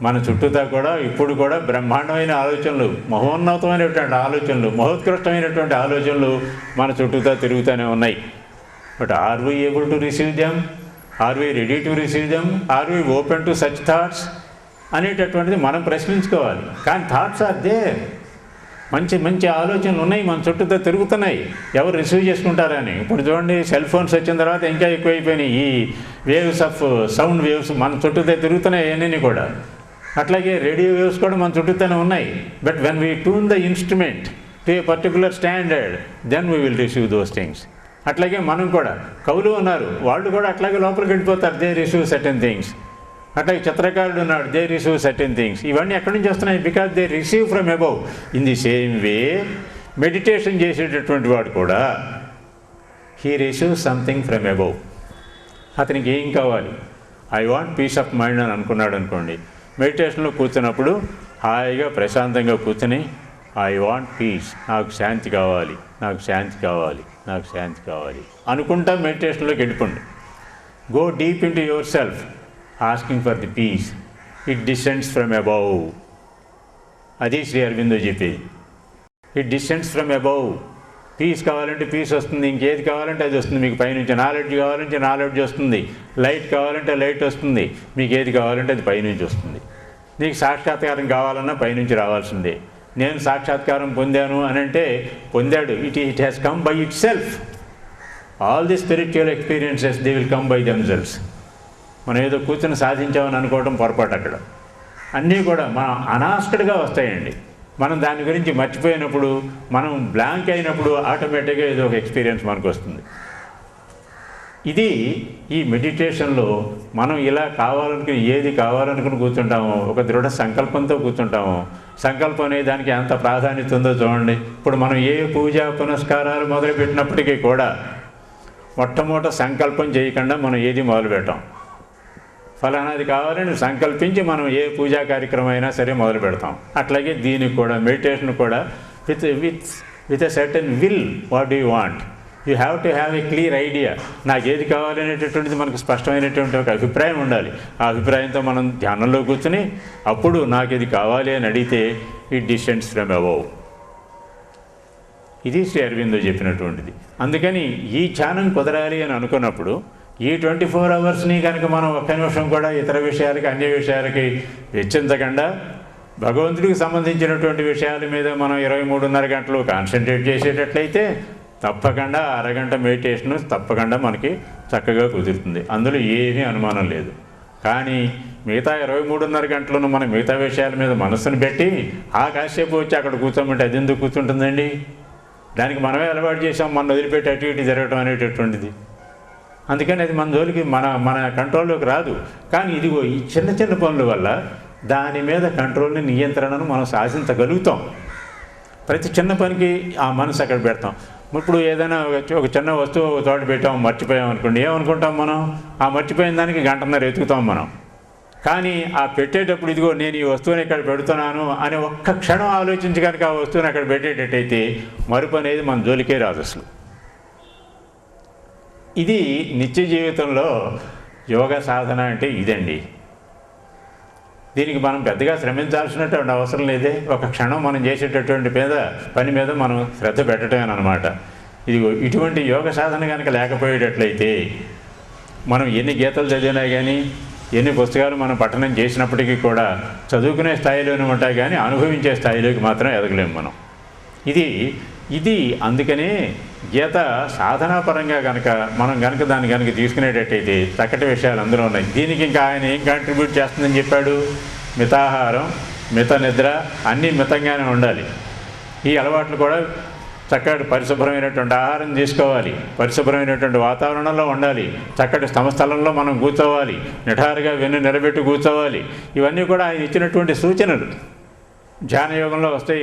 మన చుట్టూతా కూడా ఇప్పుడు కూడా బ్రహ్మాండమైన ఆలోచనలు, మహోన్నతమైనటువంటి ఆలోచనలు, మహోత్కృష్టమైనటువంటి ఆలోచనలు మన చుట్టూతా తిరుగుతూనే ఉన్నాయి. But are we able to receive them? Are we ready to receive them? Are we open to such thoughts అనేటటువంటిది మనం ప్రశ్నించుకోవాలి. కానీ థాట్స్ ఆర్ దేర్, మంచి మంచి ఆలోచనలు ఉన్నాయి, మన చుట్టూతో తిరుగుతున్నాయి, ఎవరు రిసీవ్ చేసుకుంటారని. ఇప్పుడు చూడండి, సెల్ ఫోన్స్ వచ్చిన తర్వాత ఇంకా ఎక్కువైపోయినాయి ఈ వేవ్స్ ఆఫ్ సౌండ్ వేవ్స్, మన చుట్టూతో తిరుగుతున్నాయి అన్నీ కూడా. అట్లాగే రేడియో వేవ్స్ కూడా మన చుట్టూతోనే ఉన్నాయి. But when we tune the instrument to a particular standard, then we will receive those things. అట్లాగే మనం కూడా, కవులు ఉన్నారు, వాళ్ళు కూడా అట్లాగే లోపలికి వెళ్ళిపోతారు, దే రిసీవ్ సర్టెన్ థింగ్స్. అట్లాగే చిత్రకారుడు ఉన్నాడు, దే రిసీవ్ సర్టెన్ థింగ్స్. ఇవన్నీ ఎక్కడి నుంచి వస్తున్నాయి? Because they receive from above. In the same way meditation చేసేటటువంటి వాడు కూడా he receive something from above. అతనికి ఏం కావాలి? I want peace of mind అని అనుకున్నాడు అనుకోండి, మెడిటేషన్లో కూర్చున్నప్పుడు హాయిగా ప్రశాంతంగా కూర్చొని ఐ వాంట్ పీస్, నాకు శాంతి కావాలి, నాకు శాంతి కావాలి, నాకు శాంతి కావాలి అనుకుంటా మెడిటేషన్లోకి వెళ్ళిపోండి. Go deep into yourself asking for the peace, it descends from above. అది శ్రీ అరవిందో చెప్పేది. It descends from above. Peace కావాలంటే పీస్ వస్తుంది, ఇంకేది కావాలంటే అది వస్తుంది. మీకు పైనుంచి నాలెడ్జ్ కావాలంటే నాలెడ్జ్ వస్తుంది, లైట్ కావాలంటే లైట్ వస్తుంది, మీకు ఏది కావాలంటే అది పైనుంచి వస్తుంది. నీకు సాక్షాత్కారం కావాలన్నా పైనుంచి రావాల్సిందే. నేను సాక్షాత్కారం పొందాను అని అంటే పొందాడు, it has come by it self. All the spiritual experiences they will come by themselves. మనం ఏదో కూర్చొని సాధించామని అనుకోవడం పొరపాటు. అక్కడ అన్నీ కూడా మనం అనాస్క్డ్గా వస్తాయండి. మనం దాని గురించి మర్చిపోయినప్పుడు, మనం బ్లాంక్ అయినప్పుడు ఆటోమేటిక్గా ఏదో ఒక ఎక్స్పీరియన్స్ మనకు వస్తుంది. ఇది ఈ మెడిటేషన్లో మనం ఇలా కావాలనుకుని, ఏది కావాలనుకుని కూర్చుంటామో, ఒక దృఢ సంకల్పంతో కూర్చుంటామో. సంకల్పం అనే దానికి ఎంత ప్రాధాన్యత ఉందో చూడండి. ఇప్పుడు మనం ఏ పూజా పునస్కారాలు మొదలుపెట్టినప్పటికీ కూడా మొట్టమొదట సంకల్పం చేయకుండా మనం ఏది మొదలుపెట్టాం. ఫలానాది కావాలని సంకల్పించి మనం ఏ పూజా కార్యక్రమం అయినా సరే మొదలు పెడతాం. అట్లాగే దీనికి కూడా, మెడిటేషన్ కూడా with a certain will. What do you want? You have to have a clear idea. నాకు ఏది కావాలనేటటువంటిది మనకు స్పష్టమైనటువంటి ఒక అభిప్రాయం ఉండాలి. ఆ అభిప్రాయంతో మనం ధ్యానంలో కూర్చుని అప్పుడు నాకు ఇది కావాలి అని అడిగితే ఇట్ డిసెండ్స్ ఫ్రమ్ అబౌవ్. ఇది శ్రీ అరవిందో చెప్పినటువంటిది. అందుకని ఈ ధ్యానం కుదరాలి అని అనుకున్నప్పుడు ఈ 24 అవర్స్ని కనుక మనం ఒక్క నిమిషం కూడా ఇతర విషయాలకి, అన్య విషయాలకి వెచ్చించకుండా భగవంతుడికి సంబంధించినటువంటి విషయాల మీద మనం 23.5 గంటలు కాన్సన్ట్రేట్ చేసేటట్లయితే తప్పకుండా అరగంట మెడిటేషన్ తప్పకుండా మనకి చక్కగా కుదురుతుంది. అందులో ఏమీ అనుమానం లేదు. కానీ మిగతా 23.5 గంటలను మనం మిగతా విషయాల మీద మనస్సును పెట్టి ఆ కాసేపు వచ్చి అక్కడ కూర్చోమంటే అది ఎందుకు కూర్చుంటుందండి? దానికి మనమే అలవాటు చేసాం, మన వదిలిపెట్టి అటు ఇటు జరగటం అనేటటువంటిది. అందుకని అది మన జోలికి మన కంట్రోల్లోకి రాదు. కానీ ఇదిగో ఈ చిన్న చిన్న పనుల వల్ల దాని మీద కంట్రోల్ని, నియంత్రణను మనం సాధించగలుగుతాం. ప్రతి చిన్న పనికి ఆ మనసు అక్కడ పెడతాం. ఇప్పుడు ఏదైనా ఒక చిన్న వస్తువు ఒక తోట పెట్టాం, మర్చిపోయాం అనుకోండి, ఏమనుకుంటాం మనం? ఆ మర్చిపోయిన దానికి గంటన్నర ఎతుకుతాం మనం. కానీ ఆ పెట్టేటప్పుడు ఇదిగో నేను ఈ వస్తువుని ఇక్కడ పెడుతున్నాను అని ఒక్క క్షణం ఆలోచించి కనుక ఆ వస్తువుని అక్కడ పెట్టేటట్టయితే మరుపు అనేది మన జోలికే రాదు అసలు. ఇది నిత్య జీవితంలో యోగ సాధన అంటే ఇదండి. దీనికి మనం పెద్దగా శ్రమించాల్సినటువంటి అవసరం లేదే. ఒక క్షణం మనం చేసేటటువంటి పని మీద మనం శ్రద్ధ పెట్టడమే అన్నమాట. ఇదిగో ఇటువంటి యోగ సాధన కనుక లేకపోయేటట్లయితే మనం ఎన్ని గీతలు చదివినా కానీ, ఎన్ని పుస్తకాలు మనం పఠనం చేసినప్పటికీ కూడా చదువుకునే స్థాయిలోనే ఉంటాయి కానీ అనుభవించే స్థాయిలోకి మాత్రం ఎదగలేము మనం. ఇది అందుకనే గీత సాధనాపరంగా కనుక మనం దాన్ని కనుక తీసుకునేటట్టయితే చక్కటి విషయాలు అందులో ఉన్నాయి. దీనికి ఇంకా ఆయన ఏం కాంట్రిబ్యూట్ చేస్తుందని చెప్పాడు? మితాహారం, మిత నిద్ర, అన్నీ మితంగానే ఉండాలి. ఈ అలవాట్లు కూడా చక్కటి పరిశుభ్రమైనటువంటి ఆహారం తీసుకోవాలి, పరిశుభ్రమైనటువంటి వాతావరణంలో ఉండాలి, చక్కటి స్థలంలో మనం కూర్చోవాలి, నిఠారుగా వెన్ను నిలబెట్టి కూర్చోవాలి. ఇవన్నీ కూడా ఆయన ఇచ్చినటువంటి సూచనలు ధ్యానయోగంలో వస్తాయి.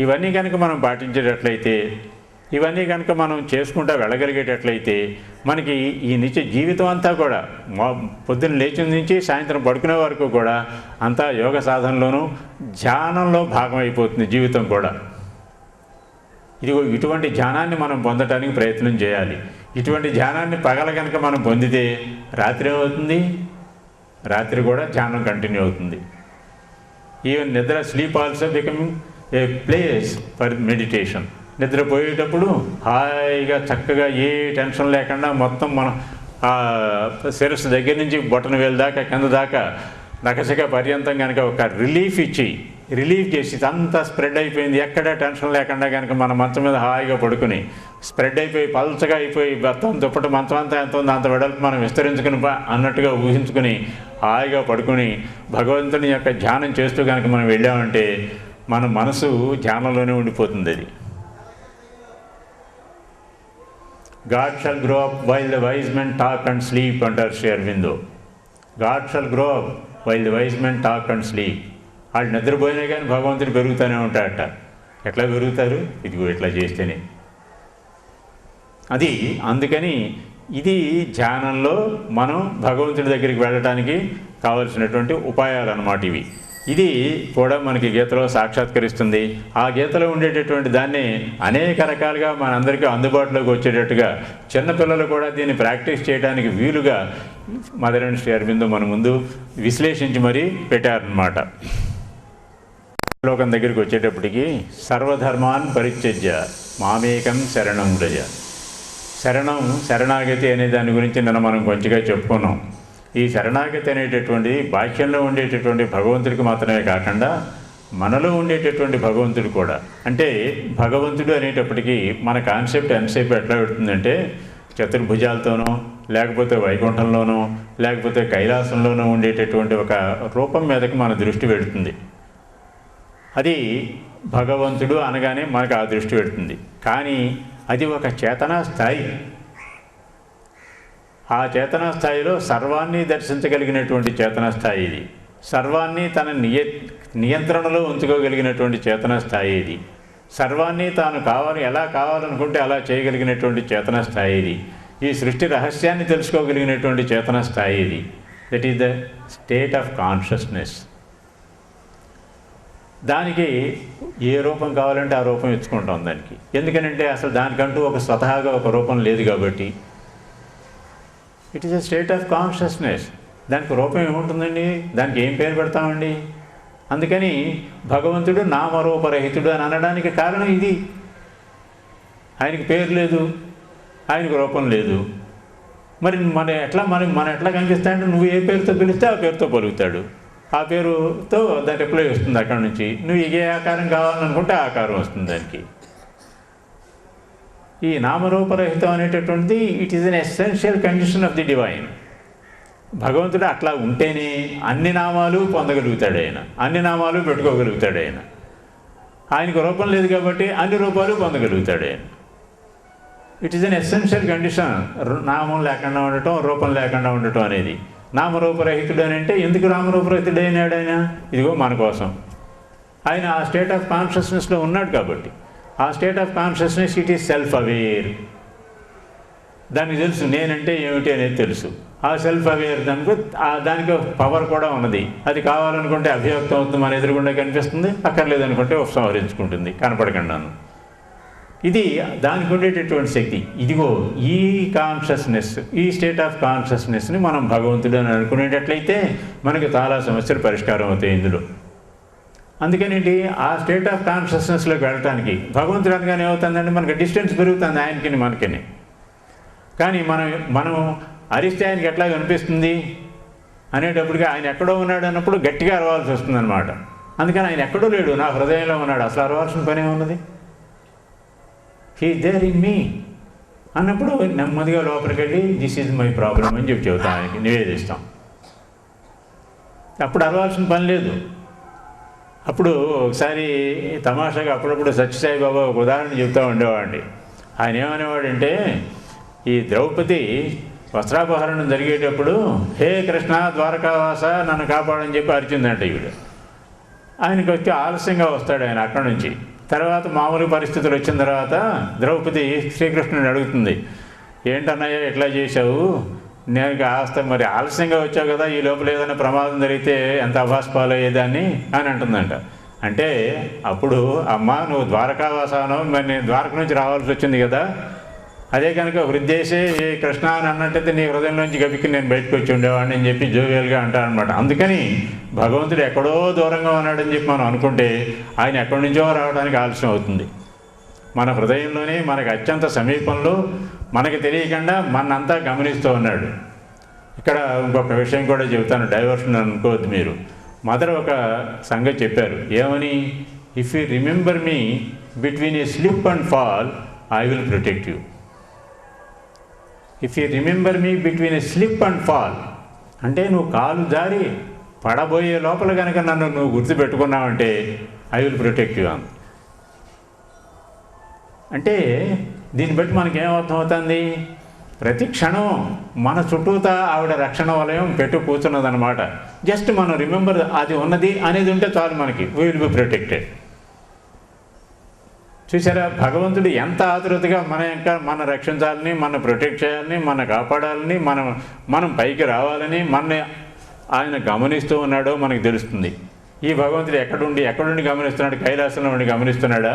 ఇవన్నీ కనుక మనం పాటించేటట్లయితే, ఇవన్నీ కనుక మనం చేసుకుంటూ వెళ్ళగలిగేటట్లయితే మనకి ఈ నిత్య జీవితం అంతా కూడా పొద్దున్న లేచిన నుంచి సాయంత్రం పడుకునే వరకు కూడా అంతా యోగ సాధనలోనూ ధ్యానంలో భాగం అయిపోతుంది జీవితం కూడా. ఇదిగో ఇటువంటి ధ్యానాన్ని మనం పొందటానికి ప్రయత్నం చేయాలి. ఇటువంటి ధ్యానాన్ని పగల కనుక మనం పొందితే రాత్రి ఏమవుతుంది? రాత్రి కూడా ధ్యానం కంటిన్యూ అవుతుంది. ఈవెన్ నిద్ర, sleep also becoming a place for meditation. నిద్రపోయేటప్పుడు హాయిగా చక్కగా ఏ టెన్షన్ లేకుండా మొత్తం మనం శిరస్సు దగ్గర నుంచి బొటన వేలు దాకా కింద దాకా నకసిక పర్యంతం కనుక ఒక రిలీఫ్ చేసి అంతా స్ప్రెడ్ అయిపోయింది, ఎక్కడ టెన్షన్ లేకుండా కనుక మన మంచం మీద హాయిగా పడుకుని స్ప్రెడ్ అయిపోయి పల్చగా అయిపోయి మొత్తం దుప్పటి మంచం అంతా ఎంత ఉందో అంత వెడల్పు మనం విస్తరించుకుని అన్నట్టుగా ఊహించుకుని హాయిగా పడుకుని భగవంతుని యొక్క ధ్యానం చేస్తూ కనుక మనం వెళ్ళామంటే మన మనసు ధ్యానంలోనే ఉండిపోతుంది. అది God shall grow up while the wise men talk and sleep అంటారు Shri Aurobindo. God shall grow up while the wise men talk and sleep. వాళ్ళు నిద్రపోయినా కానీ భగవంతుడు పెరుగుతూనే ఉంటాడట. ఎట్లా పెరుగుతారు? ఇదిగో ఇట్లా చేస్తేనే. అది అందుకని ఇది ధ్యానంలో మనం భగవంతుడి దగ్గరికి వెళ్ళడానికి కావలసినటువంటి ఉపాయాలు అన్నమాట ఇవి. ఇది కూడా మనకి గీతలో సాక్షాత్కరిస్తుంది. ఆ గీతలో ఉండేటటువంటి దాన్ని అనేక రకాలుగా మనందరికీ అందుబాటులోకి వచ్చేటట్టుగా చిన్నపిల్లలు కూడా దీన్ని ప్రాక్టీస్ చేయడానికి వీలుగా మదర్ అండ్ శ్రీ అరవిందో మన ముందు విశ్లేషించి మరీ పెట్టారనమాట. శ్లోకం దగ్గరికి వచ్చేటప్పటికి సర్వధర్మాన్ పరిత్యజ్య మామేకం శరణం వ్రజ. శరణం, శరణాగతి అనే దాని గురించి నిన్న మనం కొంచెంగా చెప్పుకున్నాం. ఈ శరణాగతి అనేటటువంటి బాహ్యంలో ఉండేటటువంటి భగవంతుడికి మాత్రమే కాకుండా మనలో ఉండేటటువంటి భగవంతుడు కూడా. అంటే భగవంతుడు అనేటప్పటికీ మన కాన్సెప్ట్ ఎంతసేపు ఎట్లా పెడుతుందంటే చతుర్భుజాలతోనో లేకపోతే వైకుంఠంలోనో లేకపోతే కైలాసంలోనో ఉండేటటువంటి ఒక రూపం మీదకి మన దృష్టి పెడుతుంది. అది భగవంతుడు అనగానే మనకు ఆ దృష్టి పెడుతుంది. కానీ అది ఒక చేతనా స్థాయి. ఆ చేతనా స్థాయిలో సర్వాన్ని దర్శించగలిగినటువంటి చేతనా స్థాయి ఇది. సర్వాన్ని తన నియంత్రణలో ఉంచుకోగలిగినటువంటి చేతనా స్థాయి ఇది. సర్వాన్ని తాను ఎలా కావాలనుకుంటే అలా చేయగలిగినటువంటి చేతనా స్థాయి ఇది. ఈ సృష్టి రహస్యాన్ని తెలుసుకోగలిగినటువంటి చేతనా స్థాయి ఇది. That is the state of consciousness. దానికి ఏ రూపం కావాలంటే ఆ రూపం ఇచ్చుకుంటాం దానికి. ఎందుకనంటే అసలు దానికంటూ ఒక స్వతహాగా ఒక రూపం లేదు కాబట్టి. It is a state of consciousness. దానికి రూపం ఏముంటుందండి? దానికి ఏం పేరు పెడతామండి? అందుకని భగవంతుడు నామరూపరహితుడు అని అనడానికి కారణం ఇది. ఆయనకి పేరు లేదు, ఆయనకు రూపం లేదు. మరి మన ఎట్లా కనిపిస్తాడంటే నువ్వు ఏ పేరుతో పిలిస్తే ఆ పేరుతో పలుకుతాడు. ఆ పేరుతో దాని రిప్లై వస్తుంది అక్కడి నుంచి. నువ్వు ఏ ఆకారం కావాలనుకుంటే ఆ ఆకారం వస్తుంది దానికి. ఈ నామరూపరహితం అనేటటువంటిది it is an essential condition of the divine. భగవంతుడు అట్లా ఉంటేనే అన్ని నామాలు పొందగలుగుతాడు ఆయన, అన్ని నామాలు పెట్టుకోగలుగుతాడు ఆయన. ఆయనకు రూపం లేదు కాబట్టి అన్ని రూపాలు పొందగలుగుతాడు ఆయన. It is an essential condition. నామం లేకుండా ఉండటం, రూపం లేకుండా ఉండటం అనేది. నామరూపరహితుడు అని అంటే ఎందుకు నామరూపరహితుడు అయినాడు ఆయన? ఇదిగో మన కోసం. ఆయన ఆ స్టేట్ ఆఫ్ కాన్షియస్నెస్లో ఉన్నాడు కాబట్టి. ఆ state of consciousness it is self aware. దానికి తెలుసు నేనంటే ఏమిటి అనేది తెలుసు. ఆ సెల్ఫ్ అవేర్ దానికి పవర్ కూడా ఉన్నది. అది కావాలనుకుంటే అభివ్యక్తం అవుతుంది, మన ఎదురుగుండా కనిపిస్తుంది. అక్కర్లేదనుకుంటే ఉపసంహరించుకుంటుంది కనపడకుండాను. ఇది దానికి ఉండేటటువంటి శక్తి. ఇదిగో ఈ కాన్షియస్నెస్, ఈ స్టేట్ ఆఫ్ కాన్షియస్నెస్ని మనం భగవంతుడు అని అనుకునేటట్లయితే మనకి చాలా సమస్యలు పరిష్కారం అవుతాయి ఇందులో. అందుకనేంటి ఆ స్టేట్ ఆఫ్ కాన్షియస్నెస్లోకి వెళ్ళటానికి భగవంతుడు అనగానే ఏమవుతుందంటే మనకి డిస్టెన్స్ పెరుగుతుంది ఆయనకి మనకని. కానీ మనం అరిస్తే ఆయనకి ఎట్లా కనిపిస్తుంది అనేటప్పటికీ ఆయన ఎక్కడో ఉన్నాడు అన్నప్పుడు గట్టిగా అరవాల్సి వస్తుంది అనమాట. అందుకని ఆయన ఎక్కడో లేడు, నా హృదయంలో ఉన్నాడు. అసలు అరవాల్సిన పని ఏమున్నది? హీ దేర్ ఇన్ మీ అన్నప్పుడు నెమ్మదిగా లోపలికి వెళ్ళి దిస్ ఈజ్ మై ప్రాబ్లం అని చెబుతాం, ఆయనకి నివేదిస్తాం. అప్పుడు అరవాల్సిన పని లేదు. అప్పుడు ఒకసారి తమాషాగా అప్పుడప్పుడు సత్యసాయి బాబా ఒక ఉదాహరణ చెప్తూ ఉండేవాడిని. ఆయన ఏమనేవాడంటే, ఈ ద్రౌపది వస్త్రాపహరణం జరిగేటప్పుడు హే కృష్ణ ద్వారకావాస నన్ను కాపాడని చెప్పి అరిచిందంట ఈవిడ. ఆయనకి వచ్చి ఆలస్యంగా వస్తాడు ఆయన అక్కడి నుంచి. తర్వాత మామూలు పరిస్థితులు వచ్చిన తర్వాత ద్రౌపది శ్రీకృష్ణుని అడుగుతుంది, ఏంటన్నయ్య ఎట్లా చేశావు? నేను మరి ఆలస్యంగా వచ్చావు కదా, ఈ లోపల ఏదైనా ప్రమాదం జరిగితే ఎంత అభాస్పాలయ్యేదాన్ని అని అంటుందంట. అంటే అప్పుడు అమ్మ నువ్వు ద్వారకావాసాను, మరి నేను ద్వారక నుంచి రావాల్సి వచ్చింది కదా, అదే కనుక హృదయేశే కృష్ణ అని అన్నట్టయితే నీ హృదయంలోంచి గబిక్కి నేను బయటకు వచ్చి ఉండేవాడిని అని చెప్పి జోవియల్గా అంటారనమాట. అందుకని భగవంతుడు ఎక్కడో దూరంగా ఉన్నాడని చెప్పి మనం అనుకుంటే ఆయన ఎక్కడి నుంచో రావడానికి ఆలస్యం అవుతుంది. మన హృదయంలోనే మనకు అత్యంత సమీపంలో మనకి తెలియకుండా మనంతా గమనిస్తూ ఉన్నాడు. ఇక్కడ ఇంకొక విషయం కూడా చెబుతాను, డైవర్షన్ అనుకోవద్దు మీరు. మదర్ ఒక సంగతి చెప్పారు, ఏమని? If you remember me between A slip and fall I will protect you. If you remember me between A slip and fall అంటే నువ్వు కాలు జారి పడబోయే లోపల కనుక నన్ను నువ్వు గుర్తుపెట్టుకున్నావంటే ఐ విల్ ప్రొటెక్ట్ యూ అని. అంటే దీన్ని బట్టి మనకేమర్థమవుతుంది? ప్రతి క్షణం మన చుట్టూతా ఆవిడ రక్షణ వలయం పెట్టు కూర్చున్నదనమాట. జస్ట్ మనం రిమెంబర్ అది ఉన్నది అనేది ఉంటే చాలు, మనకి వీ విల్ బి ప్రొటెక్టెడ్. చూసారా, భగవంతుడు ఎంత ఆతురతగా మన రక్షించాలని, మన ప్రొటెక్ట్ చేయాలని, మన కాపాడాలని, మనం పైకి రావాలని ఆయన గమనిస్తూ ఉన్నాడో మనకు తెలుస్తుంది. ఈ భగవంతుడు ఎక్కడుండి గమనిస్తున్నాడు? కైలాసంలో ఉండి గమనిస్తున్నాడా?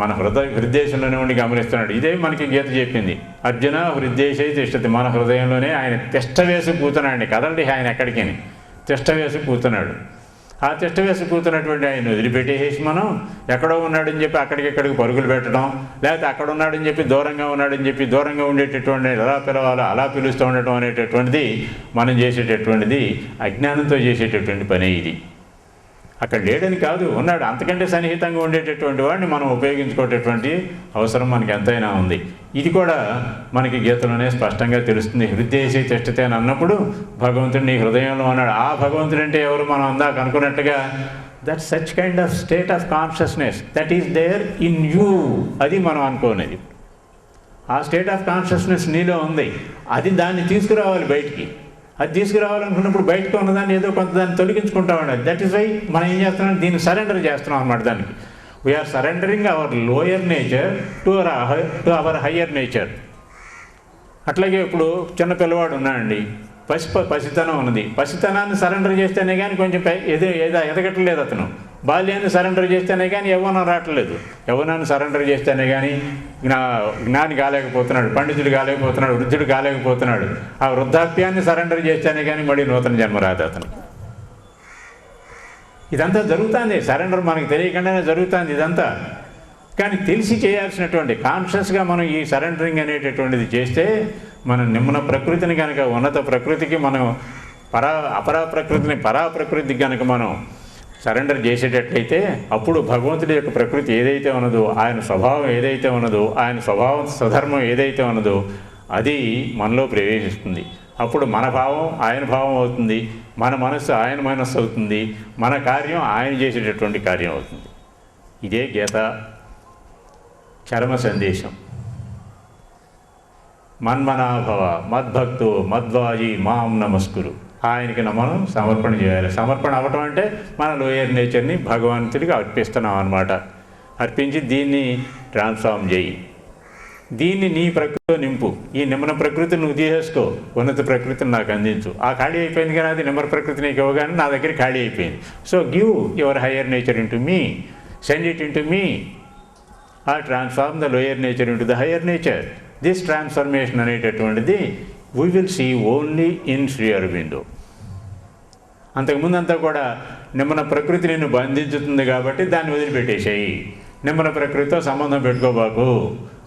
మన హృదయంలోనే ఉండి గమనిస్తున్నాడు. ఇదే మనకి గీత చెప్పింది. అర్జున హృదయేశై తిష్టతి, మన హృదయంలోనే ఆయన తిష్ట వేసి కూర్చున్నాడు. కదలండి, ఆయన ఎక్కడికి తిష్ట వేసి కూర్చున్నాడు. ఆ తిష్ట వేసి కూర్చున్నటువంటి ఆయన వదిలిపెట్టేసి మనం ఎక్కడో ఉన్నాడని చెప్పి అక్కడికి పరుగులు పెట్టడం, లేకపోతే అక్కడ ఉన్నాడని చెప్పి దూరంగా ఉన్నాడని చెప్పి దూరంగా ఉండేటటువంటి ఎలా పిలవాలో అలా పిలుస్తూ ఉండటం అనేటటువంటిది మనం చేసేటటువంటిది అజ్ఞానంతో చేసేటటువంటి పని. ఇది అక్కడ లేడని కాదు, ఉన్నాడు. అంతకంటే సన్నిహితంగా ఉండేటటువంటి వాడిని మనం ఉపయోగించుకోవటటువంటి అవసరం మనకి ఎంతైనా ఉంది. ఇది కూడా మనకి గీతలోనే స్పష్టంగా తెలుస్తుంది. హృదయేశై తిష్టతే అని అన్నప్పుడు భగవంతుడు నీ హృదయంలో ఉన్నాడు. ఆ భగవంతుడు అంటే ఎవరు? మనం అందాక అనుకున్నట్టుగా that such kind of state of consciousness that is there in you. అది మనం అనుకోనేది. ఆ స్టేట్ ఆఫ్ కాన్షియస్నెస్ నీలో ఉంది. దాన్ని తీసుకురావాలి బయటికి. అది తీసుకురావాలనుకున్నప్పుడు బయటకు ఉన్నదాన్ని ఏదో కొంత దాన్ని తొలగించుకుంటామండి. దట్ ఈస్ వై మనం ఏం చేస్తున్నాం, దీన్ని సరెండర్ చేస్తున్నాం అన్నమాట. దానికి we are surrendering our lower nature to our higher nature. అట్లాగే ఇప్పుడు చిన్న పిల్లవాడు ఉన్నాడండి, పసితనం ఉన్నది. పసితనాన్ని సరెండర్ చేస్తేనే కానీ కొంచెం ఎదగట్లేదు అతను. బాల్యాన్ని సరెండర్ చేస్తేనే కానీ యవ్వనం రావట్లేదు. యవ్వనాన్ని సరెండర్ చేస్తేనే కానీ జ్ఞాని కాలేకపోతున్నాడు, పండితుడు కాలేకపోతున్నాడు, వృద్ధుడు కాలేకపోతున్నాడు. ఆ వృద్ధాప్యాన్ని సరెండర్ చేస్తేనే కానీ మళ్ళీ నూతన జన్మ రాదు అతను. ఇదంతా జరుగుతుంది. సరెండర్ మనకు తెలియకుండానే జరుగుతుంది ఇదంతా. కానీ తెలిసి చేయాల్సినటువంటి కాన్షియస్గా మనం ఈ సరెండరింగ్ అనేటటువంటిది చేస్తే మనం నిమ్న ప్రకృతిని కనుక ఉన్నత ప్రకృతికి మనం అపరా ప్రకృతిని పరాప్రకృతికి కనుక మనం సరెండర్ చేసేటట్లయితే అప్పుడు భగవంతుడి యొక్క ప్రకృతి ఏదైతే ఉన్నదో, ఆయన స్వభావం ఏదైతే ఉన్నదో, ఆయన స్వభావం స్వధర్మం ఏదైతే ఉన్నదో అది మనలో ప్రవేశిస్తుంది. అప్పుడు మన భావం ఆయన భావం అవుతుంది, మన మనస్సు ఆయన మనస్సు అవుతుంది, మన కార్యం ఆయన చేసేటటువంటి కార్యం అవుతుంది. ఇదే గీత చరమ సందేశం. మన్మనాభవ మద్భక్తో మద్వాజీ మాం నమస్కురు. ఆయనకి మనం సమర్పణ చేయాలి. సమర్పణ అవ్వటం అంటే మన లోయర్ నేచర్ని భగవంతుడికి అర్పిస్తున్నాం అన్నమాట. అర్పించి దీన్ని ట్రాన్స్ఫార్మ్ చేయి, దీన్ని నీ ప్రకృతిలో నింపు. ఈ నిమ్న ప్రకృతిని నువ్వు తీసేసుకో, ఉన్నత ప్రకృతిని నాకు అందించు. ఆ ఖాళీ అయిపోయింది కానీ అది నిమ్న ప్రకృతి నీకు ఇవ్వగానే నా దగ్గర ఖాళీ అయిపోయింది. So give your higher nature into me, send it into me, or transform the lower nature into the higher nature. This transformation అనేటటువంటిది we will see only in Sri Aurobindo. అంతకుముందు అంతా కూడా నిమ్మన ప్రకృతి నిన్ను బంధించుతుంది కాబట్టి దాన్ని వదిలిపెట్టేసాయి, నిమ్మన ప్రకృతితో సంబంధం పెట్టుకోబాకు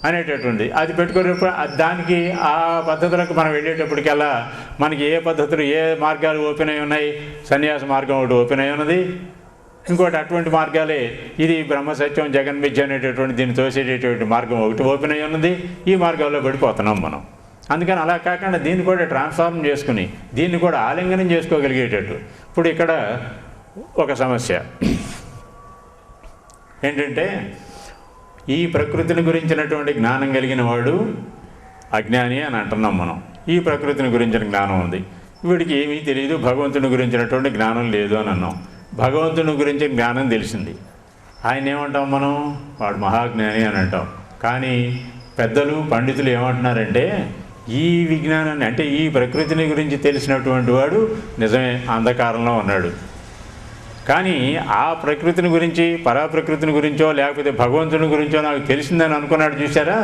అనేటటువంటి అది పెట్టుకునేప్పుడు దానికి ఆ పద్ధతులకు మనం వెళ్ళేటప్పటికల్లా మనకి ఏ పద్ధతులు ఏ మార్గాలు ఓపెన్ అయి ఉన్నాయి. సన్యాస మార్గం ఒకటి ఓపెన్ అయి ఉన్నది, ఇంకోటి అటువంటి మార్గాలే ఇది బ్రహ్మసత్యం జగన్మిథ్య అనేటటువంటి దీన్ని తోసేటటువంటి మార్గం ఒకటి ఓపెన్ అయి ఉన్నది. ఈ మార్గాల్లో పడిపోతున్నాం మనం. అందుకని అలా కాకుండా దీన్ని కూడా ట్రాన్స్ఫార్మ్ చేసుకుని దీన్ని కూడా ఆలింగనం చేసుకోగలిగేటట్టు. ఇప్పుడు ఇక్కడ ఒక సమస్య ఏంటంటే ఈ ప్రకృతిని గురించినటువంటి జ్ఞానం కలిగిన వాడు అజ్ఞాని అని అంటున్నాం మనం. ఈ ప్రకృతిని గురించిన జ్ఞానం ఉంది, వీడికి ఏమీ తెలియదు, భగవంతుని గురించినటువంటి జ్ఞానం లేదు అని అన్నాం. భగవంతుని గురించిన జ్ఞానం తెలిసింది, ఆయన ఏమంటాం మనం? వాడు మహాజ్ఞాని అని అంటాం. కానీ పెద్దలు పండితులు ఏమంటున్నారంటే ఈ విజ్ఞానాన్ని అంటే ఈ ప్రకృతిని గురించి తెలిసినటువంటి వాడు నిజమే అంధకారంలో ఉన్నాడు. కానీ ఆ ప్రకృతిని గురించి పరాప్రకృతిని గురించో లేకపోతే భగవంతుని గురించో నాకు తెలిసిందని అనుకున్నాడు. చూసారా,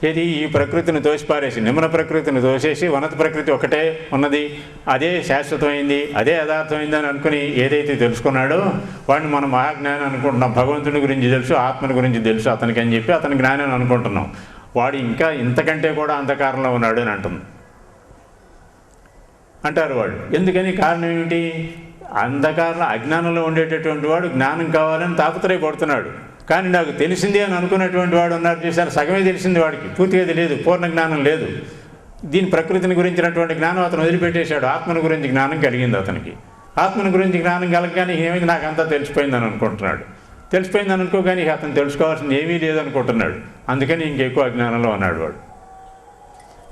ఏది ఈ ప్రకృతిని తోసిపారేసి నిమ్న ప్రకృతిని తోసేసి ఉన్నత ప్రకృతి ఒకటే ఉన్నది, అదే శాశ్వతమైంది, అదే యథార్థమైంది అని అనుకుని ఏదైతే తెలుసుకున్నాడో వాడిని మనం మహాజ్ఞానం అనుకుంటున్నాం. భగవంతుని గురించి తెలుసు, ఆత్మని గురించి తెలుసు అతనికి అని చెప్పి అతని జ్ఞానం అనుకుంటున్నాం. వాడు ఇంకా ఇంతకంటే కూడా అంధకారంలో ఉన్నాడు అని అంటారు వాళ్ళు. ఎందుకని? కారణం ఏమిటి? అంధకారంలో అజ్ఞానంలో ఉండేటటువంటి వాడు జ్ఞానం కావాలని తాపత్రయపడుతున్నాడు. కానీ నాకు తెలిసింది అని అనుకున్నటువంటి వాడు ఉన్నారు చూసారు, సగమే తెలిసింది వాడికి, పూర్తిగా తెలియదు, పూర్ణ జ్ఞానం లేదు. దీని ప్రకృతిని గురించినటువంటి జ్ఞానం అతను వదిలిపెట్టేశాడు. ఆత్మని గురించి జ్ఞానం కలిగింది అతనికి. ఆత్మని గురించి జ్ఞానం కలగగానే ఏమైంది, నాకు అంతా తెలిసిపోయిందని అనుకుంటున్నాడు. తెలిసిపోయిందని అనుకోగానే అతను తెలుసుకోవాల్సింది ఏమీ లేదనుకుంటున్నాడు. అందుకని ఇంకెక్కువ అజ్ఞానంలో ఉన్నాడు వాడు.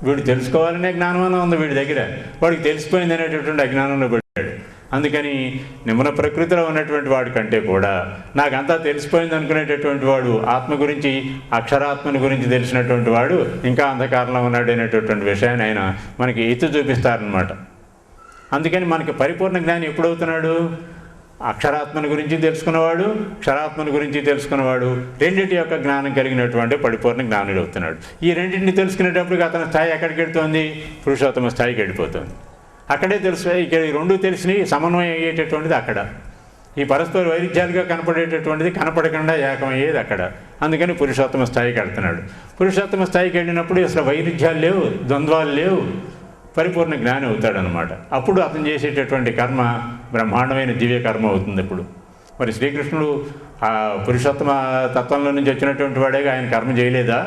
వీడు తెలుసుకోవాలనే జ్ఞానం ఉంది వీడి దగ్గర, వాడికి తెలిసిపోయింది అనేటటువంటి అజ్ఞానంలో పడ్డాడు. అందుకని నిమ్న ప్రకృతిలో ఉన్నటువంటి వాడి కంటే కూడా నాకంతా తెలిసిపోయింది అనుకునేటటువంటి వాడు, ఆత్మ గురించి అక్షరాత్మని గురించి తెలిసినటువంటి వాడు ఇంకా అంధకారంలో ఉన్నాడు అనేటటువంటి విషయాన్ని ఆయన మనకి ఎత్తి చూపిస్తారనమాట. అందుకని మనకి పరిపూర్ణ జ్ఞాని ఎప్పుడవుతున్నాడు? అక్షరాత్మని గురించి తెలుసుకున్నవాడు, క్షరాత్మని గురించి తెలుసుకున్నవాడు, రెండింటి యొక్క జ్ఞానం కలిగినటువంటి పరిపూర్ణ జ్ఞానుడు అవుతున్నాడు. ఈ రెండింటిని తెలుసుకునేటప్పటికి అతని స్థాయి ఎక్కడికి వెళ్తుంది? పురుషోత్తమ స్థాయికి వెళ్ళిపోతుంది. అక్కడే తెలుసు. ఇక్కడ ఈ రెండు తెలిసినవి సమన్వయం అయ్యేటటువంటిది అక్కడ. ఈ పరస్పర వైరుధ్యాలుగా కనపడేటటువంటిది కనపడకుండా ఏకమయ్యేది అక్కడ. అందుకని పురుషోత్తమ స్థాయికి వెళ్తున్నాడు. పురుషోత్తమ స్థాయికి వెళ్ళినప్పుడు అసలు వైరుధ్యాలు లేవు, ద్వంద్వాలు లేవు, పరిపూర్ణ జ్ఞాని అవుతాడనమాట. అప్పుడు అతను చేసేటటువంటి కర్మ బ్రహ్మాండమైన దివ్య కర్మ అవుతుంది. ఇప్పుడు మరి శ్రీకృష్ణుడు ఆ పురుషోత్తమ తత్వంలో నుంచి వచ్చినటువంటి వాడేగా, ఆయన కర్మ చేయలేదా?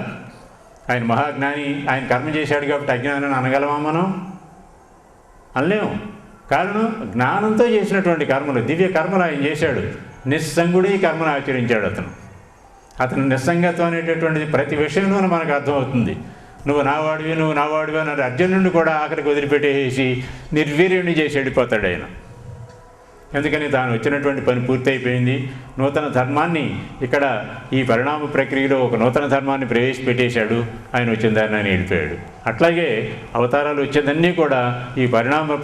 ఆయన మహాజ్ఞాని, ఆయన కర్మ చేశాడు కాబట్టి అజ్ఞానాన్ని అనగలమా మనం? అనలేము. కారణం జ్ఞానంతో చేసినటువంటి కర్మలు, దివ్య కర్మలు ఆయన చేశాడు. నిస్సంగుడే ఈ కర్మను ఆచరించాడు అతను నిస్సంగత్వం అనేటటువంటిది ప్రతి విషయంలోనూ మనకు అర్థమవుతుంది. నువ్వు నావాడివి అన్నారు. అర్జునుడిని కూడా ఆఖరికి వదిలిపెట్టేసి నిర్వీర్యుని చేసి వెళ్ళిపోతాడు ఆయన. ఎందుకని తాను వచ్చినటువంటి పని పూర్తయిపోయింది. నూతన ధర్మాన్ని ఇక్కడ ఈ పరిణామ ప్రక్రియలో ఒక నూతన ధర్మాన్ని ప్రవేశపెట్టేశాడు. ఆయన వచ్చిన దాన్ని ఆయన వెళ్ళిపోయాడు. అట్లాగే అవతారాలు వచ్చేదన్నీ కూడా ఈ పరిణామ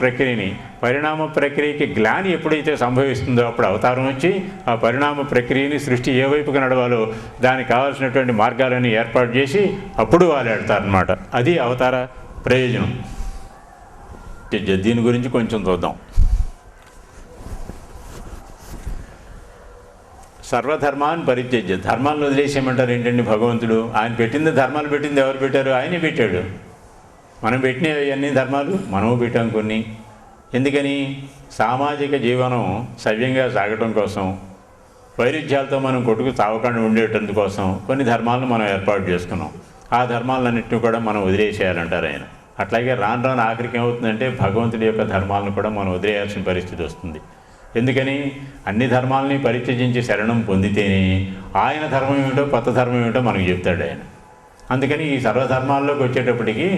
ప్రక్రియకి గ్లాని ఎప్పుడైతే సంభవిస్తుందో అప్పుడు అవతారం వచ్చి ఆ పరిణామ ప్రక్రియని సృష్టి ఏ వైపుగా నడవాలో దానికి కావాల్సినటువంటి మార్గాలని ఏర్పాటు చేసి అప్పుడు వాళ్ళు ఆడతారనమాట. అది అవతార ప్రయోజనం. దీని గురించి కొంచెం చూద్దాం. సర్వధర్మాన్ని పరిత్యజ్య, ధర్మాలను వదిలేసేయమంటారు ఏంటండి భగవంతుడు? ఆయన పెట్టింది, ధర్మాలు పెట్టింది ఎవరు పెట్టారు? ఆయనే పెట్టాడు. మనం పెట్టిన అన్ని ధర్మాలు మనము పెట్టాం కొన్ని. ఎందుకని? సామాజిక జీవనం సవ్యంగా సాగటం కోసం, వైరుధ్యాలతో మనం కొట్టుకు తావకుండా ఉండేటందుకోసం కొన్ని ధర్మాలను మనం ఏర్పాటు చేసుకున్నాం. ఆ ధర్మాలన్నింటినీ కూడా మనం వదిలేసేయాలంటారు ఆయన. అట్లాగే రాను ఆఖరికి ఏమవుతుందంటే భగవంతుడి యొక్క ధర్మాలను కూడా మనం వదిలేయాల్సిన పరిస్థితి వస్తుంది. ఎందుకని? అన్ని ధర్మాలని పరిత్యజించి శరణం పొందితేనే ఆయన ధర్మం ఏమిటో కొత్త ధర్మం ఏమిటో మనకు చెప్తాడు ఆయన. అందుకని ఈ సర్వధర్మాల్లోకి వచ్చేటప్పటికి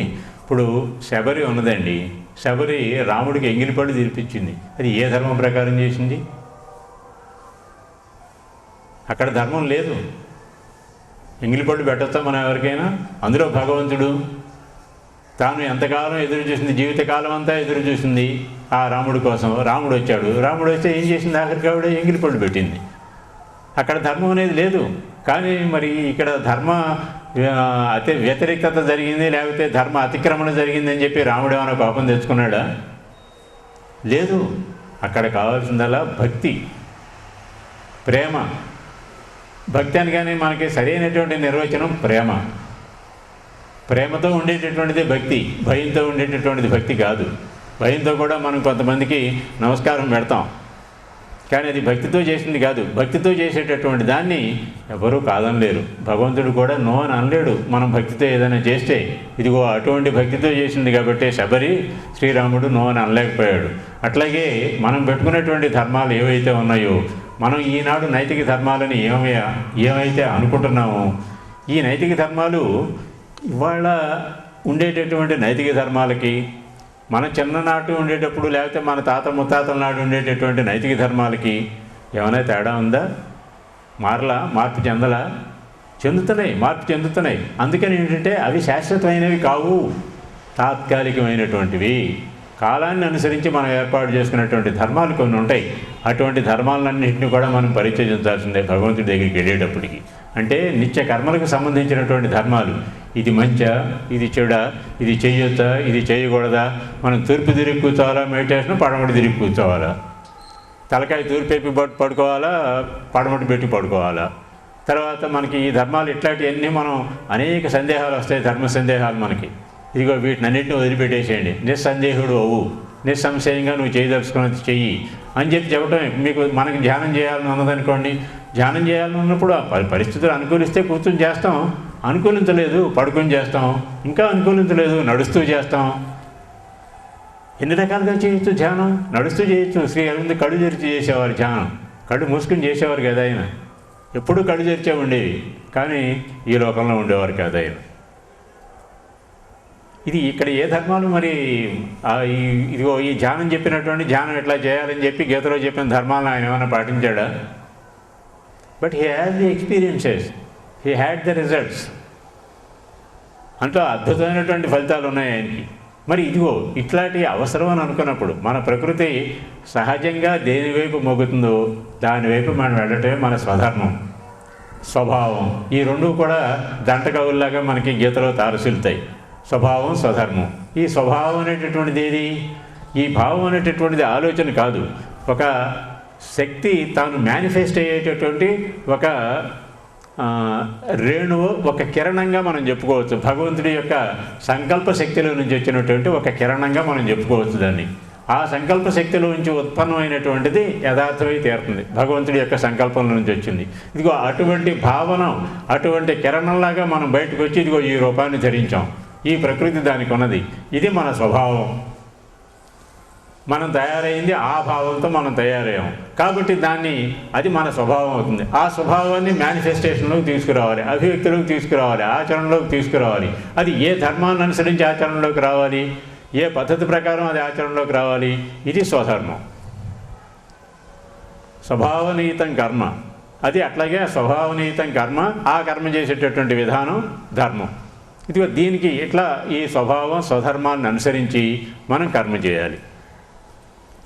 ఇప్పుడు శబరి ఉన్నదండి. శబరి రాముడికి ఎంగిలిపళ్ళు తినిపించింది. అది ఏ ధర్మం ప్రకారం చేసింది? అక్కడ ధర్మం లేదు. ఎంగిలిపళ్ళు పెట్టొచ్చా మనం ఎవరికైనా? అందులో భగవంతుడు తాను ఎంతకాలం ఎదురు చూసింది, జీవితకాలం అంతా ఎదురు చూసింది ఆ రాముడి కోసం. రాముడు వచ్చాడు. రాముడు వస్తే ఏం చేసింది? ఆఖరికి ఆవిడ ఎంగిలిపళ్ళు పెట్టింది. అక్కడ ధర్మం అనేది లేదు. కానీ మరి ఇక్కడ ధర్మ వ్యతిరేకత జరిగింది, లేకపోతే ధర్మ అతిక్రమణ జరిగిందని చెప్పి రాముడు ఏమైనా కోపం తెచ్చుకున్నాడా? లేదు. అక్కడ కావాల్సిందల్లా భక్తి, ప్రేమ. భక్తి అనగానే మనకి సరైనటువంటి నిర్వచనం ప్రేమ. ప్రేమతో ఉండేటటువంటిది భక్తి, భయంతో ఉండేటటువంటిది భక్తి కాదు. భయంతో కూడా మనం కొంతమందికి నమస్కారం పెడతాం, కానీ అది భక్తితో చేసింది కాదు. భక్తితో చేసేటటువంటి దాన్ని ఎవరూ కాదనలేరు. భగవంతుడు కూడా నో అని అనలేడు మనం భక్తితో ఏదైనా చేస్తే. ఇదిగో అటువంటి భక్తితో చేసింది కాబట్టి శబరి శ్రీరాముడు నో అని అనలేకపోయాడు. అట్లాగే మనం పెట్టుకున్నటువంటి ధర్మాలు ఏవైతే ఉన్నాయో, మనం ఈనాడు నైతిక ధర్మాలని ఏమైతే అనుకుంటున్నామో, ఈ నైతిక ధర్మాలు ఇవాళ ఉండేటటువంటి నైతిక ధర్మాలకి, మన చిన్ననాటు ఉండేటప్పుడు లేకపోతే మన తాత ముత్తాతల నాడు ఉండేటటువంటి నైతిక ధర్మాలకి ఏమైనా తేడా ఉందా? మార్పు చెందుతున్నాయి. అందుకని ఏంటంటే అవి శాశ్వతమైనవి కావు, తాత్కాలికమైనటువంటివి. కాలాన్ని అనుసరించి మనం ఏర్పాటు చేసుకున్నటువంటి ధర్మాలు కొన్ని ఉంటాయి. అటువంటి ధర్మాలన్నింటినీ కూడా మనం పరిచయించాల్సిందే భగవంతుడి దగ్గరికి వెళ్ళేటప్పటికి. అంటే నిత్య కర్మలకు సంబంధించినటువంటి ధర్మాలు, ఇది మంచా, ఇది చెడా, ఇది చేయొచ్చా, ఇది చేయకూడదా, మనం తూర్పు తిరిగి కూర్చోవాలా, మెడిటేషన్ పడమటి తిరిగి కూర్చోవాలా, తలకాయ తూర్పు పడుకోవాలా, పడమటి పెట్టి పడుకోవాలా, తర్వాత మనకి ఈ ధర్మాలు ఇట్లాంటివన్నీ మనం అనేక సందేహాలు వస్తాయి, ధర్మ సందేహాలు మనకి. ఇదిగో వీటినన్నింటినీ వదిలిపెట్టేసేయండి, నిస్సందేహుడు అవ్వు, నిస్సంశయంగా నువ్వు చేయదలుచుకున్నది చెయ్యి అని చెప్పటం. మీకు మనకి ధ్యానం చేయాలని ఉన్నదనుకోండి, ధ్యానం చేయాలని ఉన్నప్పుడు పరిస్థితులు అనుకూలిస్తే కూర్చొని చేస్తాం, అనుకూలించలేదు పడుకొని చేస్తాం, ఇంకా అనుకూలించలేదు నడుస్తూ చేస్తాం. ఎన్ని రకాలుగా చేయొచ్చు ధ్యానం? నడుస్తూ చేయొచ్చు. శ్రీ అరవింద్ కళ్ళు తెరిచి చేసేవారు ధ్యానం, కళ్ళు మూసుకుని చేసేవారు కదా ఆయన. ఎప్పుడూ కళ్ళు తెరిచే ఉండేవి, కానీ ఈ లోకంలో ఉండేవారు కదా ఆయన. ఇది ఇక్కడ ఏ ధర్మాలు మరి ఇదిగో ఈ ధ్యానం చెప్పినటువంటి ధ్యానం ఎట్లా చేయాలని చెప్పి గీతలో చెప్పిన ధర్మాలను ఆయన ఏమైనా పాటించాడా? But he had the experiences, he had the results. అంట్లో అద్భుతమైనటువంటి ఫలితాలు ఉన్నాయి ఆయనకి. మరి ఇదిగో ఇట్లాంటి అవసరం అని అనుకున్నప్పుడు మన ప్రకృతి సహజంగా దేని వైపు మొగ్గుతుందో దానివైపు మనం వెళ్ళటమే మన స్వధర్మం, స్వభావం. ఈ రెండు కూడా దంటకవుల్లాగా మనకి గీతలో తారసిల్తాయి. స్వభావం, స్వధర్మం. ఈ స్వభావం అనేటటువంటిది ఏది? ఈ భావం అనేటటువంటిది ఆలోచన కాదు, ఒక శక్తి తాను మేనిఫెస్ట్ అయ్యేటటువంటి ఒక రేణువు, ఒక కిరణంగా మనం చెప్పుకోవచ్చు. భగవంతుడి యొక్క సంకల్ప శక్తిలో నుంచి వచ్చినటువంటి ఒక కిరణంగా మనం చెప్పుకోవచ్చు దాన్ని. ఆ సంకల్ప శక్తిలో నుంచి ఉత్పన్నమైనటువంటిది యథార్థమై తీరుతుంది, భగవంతుడి యొక్క సంకల్పం నుంచి వచ్చింది. ఇదిగో అటువంటి భావన, అటువంటి కిరణంలాగా మనం బయటకు వచ్చి ఇదిగో ఈ రూపాన్ని ధరించాం. ఈ ప్రకృతి దానికి ఉన్నది. ఇది మన స్వభావం. మనం తయారైంది ఆ భావంతో మనం తయారయ్యాం కాబట్టి అది మన స్వభావం అవుతుంది. ఆ స్వభావాన్ని మేనిఫెస్టేషన్లోకి తీసుకురావాలి, అభివ్యక్తిలోకి తీసుకురావాలి, ఆచరణలోకి తీసుకురావాలి. అది ఏ ధర్మాన్ని అనుసరించి ఆచరణలోకి రావాలి, ఏ పద్ధతి ప్రకారం అది ఆచరణలోకి రావాలి. ఇది స్వధర్మం. స్వభావనీతం కర్మ, అది అట్లాగే స్వభావనీతం కర్మ, ఆ కర్మ చేసేటటువంటి విధానం ధర్మం. ఇదిగో దీనికి ఇట్లా ఈ స్వభావం, స్వధర్మాన్ని అనుసరించి మనం కర్మ చేయాలి.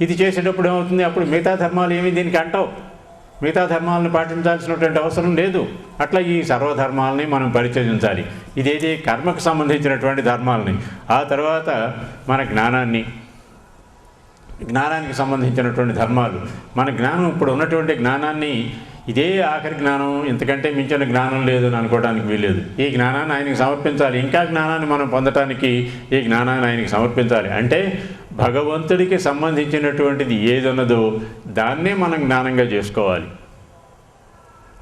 ఇది చేసేటప్పుడు ఏమవుతుంది? అప్పుడు మిగతా ధర్మాలు ఏమీ దీనికి అంటావు, మిగతా ధర్మాలను పాటించాల్సినటువంటి అవసరం లేదు. అట్లా ఈ సర్వధర్మాలని మనం పరిచయించాలి. ఇదేది కర్మకు సంబంధించినటువంటి ధర్మాలని. ఆ తర్వాత మన జ్ఞానానికి సంబంధించినటువంటి ధర్మాలు. మన జ్ఞానం, ఇప్పుడు ఉన్నటువంటి జ్ఞానాన్ని ఇదే ఆఖరి జ్ఞానం, ఇంతకంటే మించిన జ్ఞానం లేదు అని అనుకోవడానికి వీల్లేదు. ఈ జ్ఞానాన్ని ఆయనకి సమర్పించాలి. ఇంకా జ్ఞానాన్ని మనం పొందటానికి ఈ జ్ఞానాన్ని ఆయనకి సమర్పించాలి. అంటే భగవంతుడికి సంబంధించినటువంటిది ఏది ఉన్నదో దాన్నే మనం జ్ఞానంగా చేసుకోవాలి.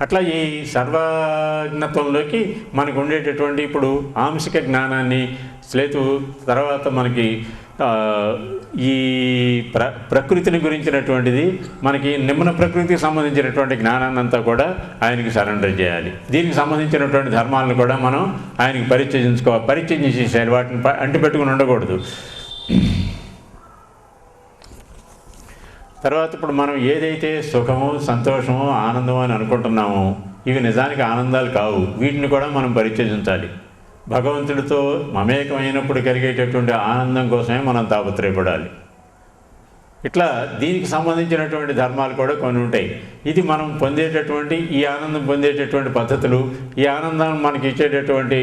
అట్లా ఈ సర్వజ్ఞత్వంలోకి మనకు ఉండేటటువంటి ఇప్పుడు ఆంశిక జ్ఞానాన్ని తర్వాత మనకి ఈ ప్రకృతిని గురించినటువంటిది, మనకి నిమ్న ప్రకృతికి సంబంధించినటువంటి జ్ఞానాన్ని అంతా కూడా ఆయనకి సరెండర్ చేయాలి. దీనికి సంబంధించినటువంటి ధర్మాలను కూడా మనం ఆయనకి పరిచయం చేసేయాలి. వాటిని అంటిపెట్టుకుని ఉండకూడదు. తర్వాత ఇప్పుడు మనం ఏదైతే సుఖము, సంతోషము, ఆనందము అని అనుకుంటున్నామో ఇవి నిజానికి ఆనందాలు కావు. వీటిని కూడా మనం పరిచయించాలి. భగవంతుడితో మమేకమైనప్పుడు కలిగేటటువంటి ఆనందం కోసమే మనం తాపత్రయపడాలి. ఇట్లా దీనికి సంబంధించినటువంటి ధర్మాలు కూడా కొన్ని ఉంటాయి. ఇది మనం పొందేటటువంటి ఈ ఆనందం పొందేటటువంటి పద్ధతులు, ఈ ఆనందం మనకి ఇచ్చేటటువంటి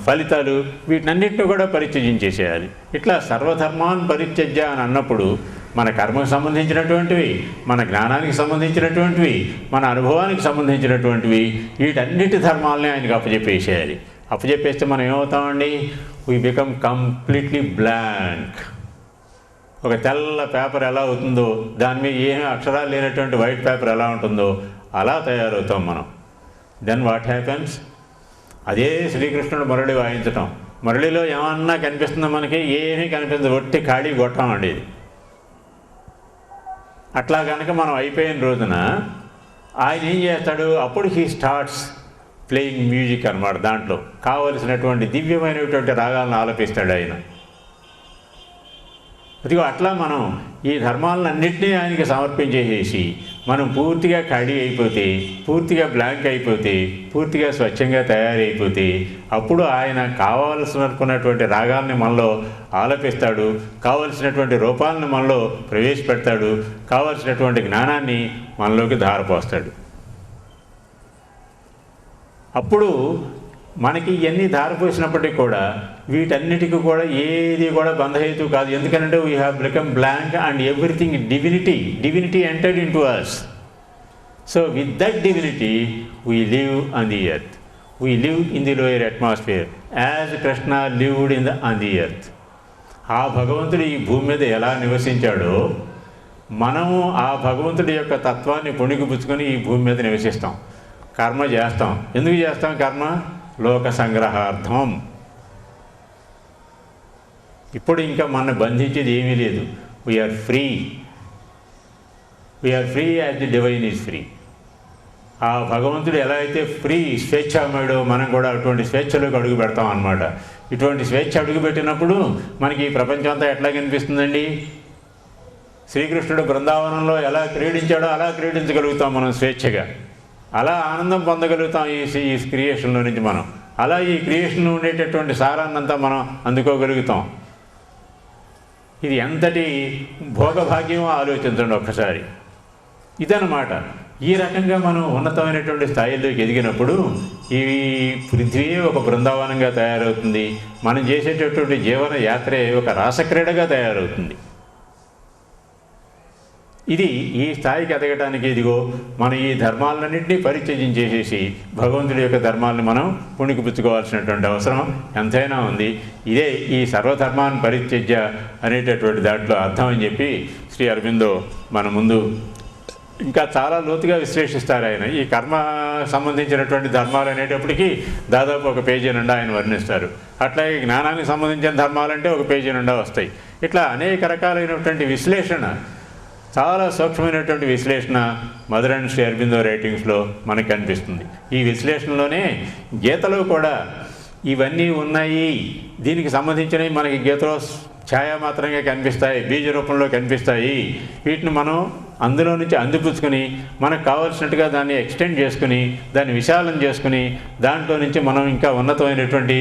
ఫలితాలు, వీటినన్నింటినీ కూడా పరిచయించేసేయాలి. ఇట్లా సర్వధర్మాన్ పరిత్యజ్య అని అన్నప్పుడు మన కర్మకు సంబంధించినటువంటివి, మన జ్ఞానానికి సంబంధించినటువంటివి, మన అనుభవానికి సంబంధించినటువంటివి, వీటన్నిటి ధర్మాలని ఆయనకు అప్పచెప్పేసేయాలి. అప్పచెప్పేస్తే మనం ఏమవుతామండి? We become completely blank. ఒక తెల్ల పేపర్ ఎలా అవుతుందో, దాని మీద ఏమీ అక్షరాలు లేనటువంటి వైట్ పేపర్ ఎలా ఉంటుందో అలా తయారవుతాం మనం. Then what happens? అదే శ్రీకృష్ణుడు మురళి వాయించటం. మురళిలో ఏమన్నా కనిపిస్తుందో మనకి? ఏమీ కనిపించదు, ఒట్టి ఖాళీ గొట్టం అండి ఇది. అట్లా కనుక మనం అయిపోయిన రోజున ఆయన ఏం చేస్తాడు? అప్పుడు హీ స్టార్ట్స్ ప్లేయింగ్ మ్యూజిక్ అన్నమాట. దాంట్లో కావలసినటువంటి దివ్యమైనటువంటి రాగాలను ఆలపిస్తాడు ఆయన. అదిగో అట్లా మనం ఈ ధర్మాలన్నింటినీ ఆయనకి సమర్పించేసేసి మనం పూర్తిగా ఖాళీ అయిపోతే, పూర్తిగా బ్లాంక్ అయిపోతే, పూర్తిగా స్వచ్ఛంగా తయారైపోతే అప్పుడు ఆయన కావాల్సినటువంటి రాగాల్ని మనలో ఆలపిస్తాడు, కావలసినటువంటి రూపాలను మనలో ప్రవేశపెడతాడు, కావలసినటువంటి జ్ఞానాన్ని మనలోకి ధారపోస్తాడు. అప్పుడు మనకి ఇవన్నీ ధారపోసినప్పటికీ కూడా వీటన్నిటికీ కూడా ఏది కూడా బంధహేతు కాదు. ఎందుకంటే we have become blank and everything divinity entered into us. So with that divinity we live on the earth, we live in the lower atmosphere as Krishna lived on the earth. ఆ భగవంతుడు ఈ భూమి మీద ఎలా నివసించాడో మనము ఆ భగవంతుడి యొక్క తత్వాన్ని పుణికిపుచ్చుకొని ఈ భూమి మీద నివసిస్తాం, కర్మ చేస్తాం. ఎందుకు చేస్తాం కర్మ? లోక సంగ్రహార్థం. ఇప్పుడు ఇంకా మన బంధించేది ఏమీ లేదు. We are free as the divine is free. ఆ భగవంతుడు ఎలా అయితే ఫ్రీ స్వేచ్ఛామయుడో మనం కూడా అటువంటి స్వేచ్ఛలోకి అడుగు పెడతాం అన్నమాట. ఇటువంటి స్వేచ్ఛ అడుగుపెట్టినప్పుడు మనకి ఈ ప్రపంచం అంతా ఎట్లా కనిపిస్తుందండి? శ్రీకృష్ణుడు బృందావనంలో ఎలా క్రీడించాడో అలా క్రీడించగలుగుతాం మనం స్వేచ్ఛగా, అలా ఆనందం పొందగలుగుతాం ఈ క్రియేషన్లో నుంచి మనం, అలా ఈ క్రియేషన్లో ఉండేటటువంటి సారాన్నంతా మనం అందుకోగలుగుతాం. ఇది ఎంతటి భోగభాగ్యమో ఆలోచించండి ఒక్కసారి. ఇదన్నమాట. ఈ రకంగా మనం ఉన్నతమైనటువంటి స్థాయిలోకి ఎదిగినప్పుడు ఈ పృథ్వీయే ఒక బృందావనంగా తయారవుతుంది. మనం చేసేటటువంటి జీవన యాత్రే ఒక రాసక్రీడగా తయారవుతుంది. ఇది ఈ స్థాయికి ఎదగటానికి ఇదిగో మనం ఈ ధర్మాలన్నింటినీ పరిత్యజం చేసేసి భగవంతుడి యొక్క ధర్మాలను మనం పుణికిపుచ్చుకోవాల్సినటువంటి అవసరం ఎంతైనా ఉంది. ఇదే ఈ సర్వధర్మాన్ని పరిత్యజ్య అనేటటువంటి దాంట్లో అర్థం అని చెప్పి శ్రీ అరవిందో మన ముందు ఇంకా చాలా లోతుగా విశ్లేషిస్తారు ఆయన. ఈ కర్మ సంబంధించినటువంటి ధర్మాలు అనేటప్పటికీ దాదాపు ఒక పేజీ నిండా ఆయన వర్ణిస్తారు. అట్లాగే జ్ఞానానికి సంబంధించిన ధర్మాలంటే ఒక పేజీ నిండా వస్తాయి. ఇట్లా అనేక రకాలైనటువంటి విశ్లేషణ, చాలా సూక్ష్మమైనటువంటి విశ్లేషణ మదర్ అండ్ శ్రీ అరవిందో రైటింగ్స్లో మనకు కనిపిస్తుంది. ఈ విశ్లేషణలోనే గీతలో కూడా ఇవన్నీ ఉన్నాయి. దీనికి సంబంధించినవి మనకి గీతలో ఛాయామాత్రంగా కనిపిస్తాయి, బీజ రూపంలో కనిపిస్తాయి. వీటిని మనం అందులో నుంచి అందిపుచ్చుకొని మనకు కావాల్సినట్టుగా దాన్ని ఎక్స్టెండ్ చేసుకుని దాన్ని విశాలం చేసుకుని దాంట్లో నుంచి మనం ఇంకా ఉన్నతమైనటువంటి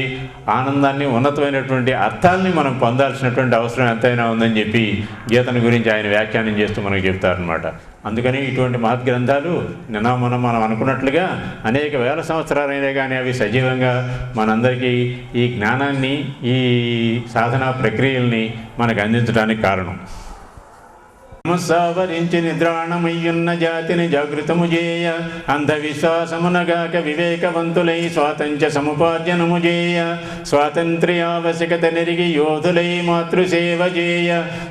ఆనందాన్ని, ఉన్నతమైనటువంటి అర్థాలని మనం పొందాల్సినటువంటి అవసరం ఎంతైనా ఉందని చెప్పి గీతను గురించి ఆయన వ్యాఖ్యానం చేస్తూ మనకు చెప్తారనమాట. అందుకని ఇటువంటి మహద్గ్రంథాలు మనం అనుకున్నట్లుగా అనేక వేల సంవత్సరాలైనా కానీ అవి సజీవంగా మనందరికీ ఈ జ్ఞానాన్ని, ఈ సాధనా ప్రక్రియల్ని మనకు అందించడానికి కారణం. సావరించి నిద్రాణమయ్యున్న జాతిని జాగృతము చేయ, అంధవిశ్వాసమునగాక వివేకవంతులై స్వాతంత్ర్య సముపార్జనము చేయ, స్వాతంత్ర్యావశ్యకత నెరిగి యోధులై మాతృసేవ చేయ,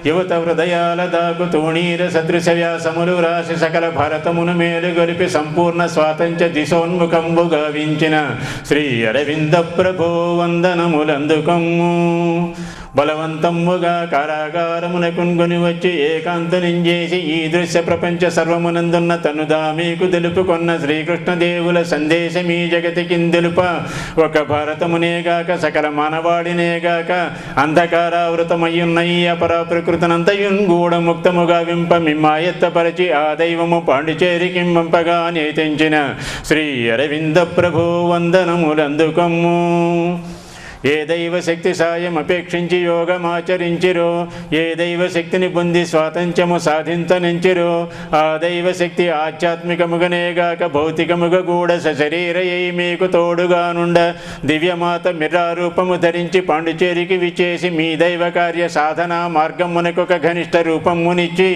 యువత హృదయాల దాకు తూణీర సదృశ వ్యాసములు రాసి సకల భారతమును మేలుగొలిపి సంపూర్ణ స్వాతంత్ర్య దిశోన్ముఖంబు గావించిన శ్రీ అరవింద ప్రభో వందనములందుకము. బలవంతముగా కారాగారమునకుని వచ్చి ఏకాంతనించేసి ఈ దృశ్య ప్రపంచ సర్వమునందున్న తనుదా మీకు తెలుపుకొన్న శ్రీకృష్ణదేవుల సందేశం ఈ జగతికిందులుప, ఒక భారతమునేగాక సకల మానవాడినేగాక అంధకారావృతమయ్యున్న ఈ అపర ప్రకృతనంతయున్ గూఢ ముక్తముగా వింప మిమ్మాయత్తపరచి ఆ దైవము పాండిచేరికి పంపగా నేతించిన శ్రీ అరవింద ప్రభు వందనములందుకము. ఏ దైవ శక్తి సాయం అపేక్షించి యోగమాచరించిరో, ఏ దైవ శక్తిని పొంది స్వాతంత్ర్యము సాధించనించిరో, ఆ దైవ శక్తి ఆధ్యాత్మికముగనేగాక భౌతికముగా కూడా సశరీరయ్యి మీకు తోడుగానుండ దివ్యమాత మిర్రారూపము ధరించి పాండుచేరికి విచేసి మీ దైవ కార్య సాధన మార్గమునకొక ఘనిష్ట రూపమునిచ్చి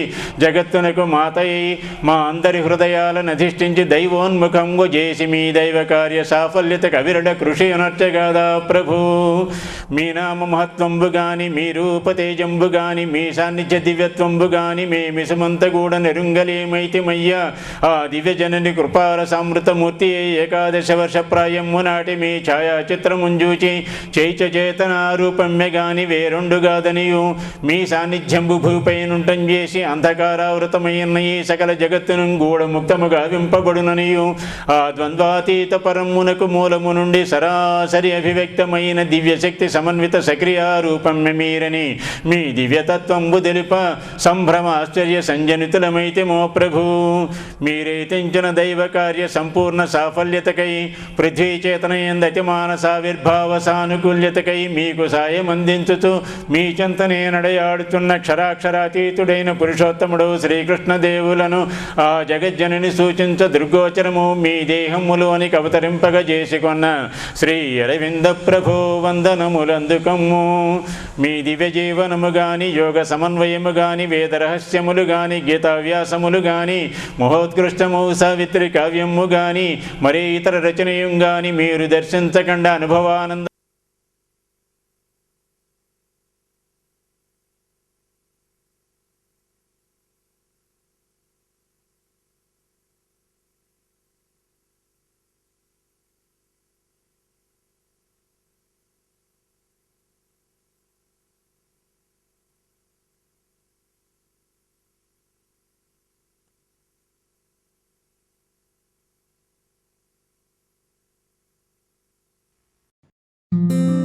జగత్తునకు మాతయ్యి మా అందరి హృదయాలను అధిష్ఠించి దైవోన్ముఖంగు చేసి మీ దైవ కార్య సాఫల్యత కవిరడ కృషి అనర్చగాదా ప్రభు. మీ నామ మహత్వంబు గాని, మీ రూపతేజంబు గాని, మీ సాన్నిధ్య దివ్యత్వంబు గాని మేమిసుమంత కూడా నెరుంగలేమైతిమయ్యా. ఆ దివ్యజనని కృపార సామృతమూర్తి ఏకాదశ వర్ష ప్రాయము నాటి మీ ఛాయాచిత్రముంజూచి చైతచేతన రూపమ్య గాని వేరొండుగాదనియు, మీ సాన్నిధ్యంబు భూపైనుంటం చేసి అంధకారావృతమైన ఈ సకల జగత్తును గూఢముక్తముగా వింపబడుననియు, ఆ ద్వంద్వాతీత పరమునకు మూలము నుండి సరాసరి అభివ్యక్తమైన దివ్యశక్తి సమన్విత సక్రియారూపమ్య మీరని మీ దివ్యతత్వంబు తెలుప సంభ్రమ ఆశ్చర్య సంజనితులమైతే మో ప్రభు. మీరే తెంచిన దైవ కార్య సంపూర్ణ సాఫల్యతకై పృథ్వీ చేతనయందతి మానసావిర్భావ సానుకూల్యతకై మీకు సాయం అందించుతూ మీ చెంతనే నడయాడుతున్న క్షరాక్షరాతీతుడైన పురుషోత్తముడు శ్రీకృష్ణదేవులను ఆ జగజ్జనని సూచించ దుర్గోచరము మీ దేహములోని అవతరింపగ చేసుకొన్న శ్రీ అరవింద ప్రభో వందనములందుకము. మీ దివ్య జీవనము గాని, యోగ సమన్వయము గాని, వేద రహస్యములు గాని, గీతావ్యాసములు గాని, మహోత్కృష్టము సావిత్రి కావ్యము గాని, మరే ఇతర రచనయం గాని మీరు దర్శించకుండా అనుభవానంద thank you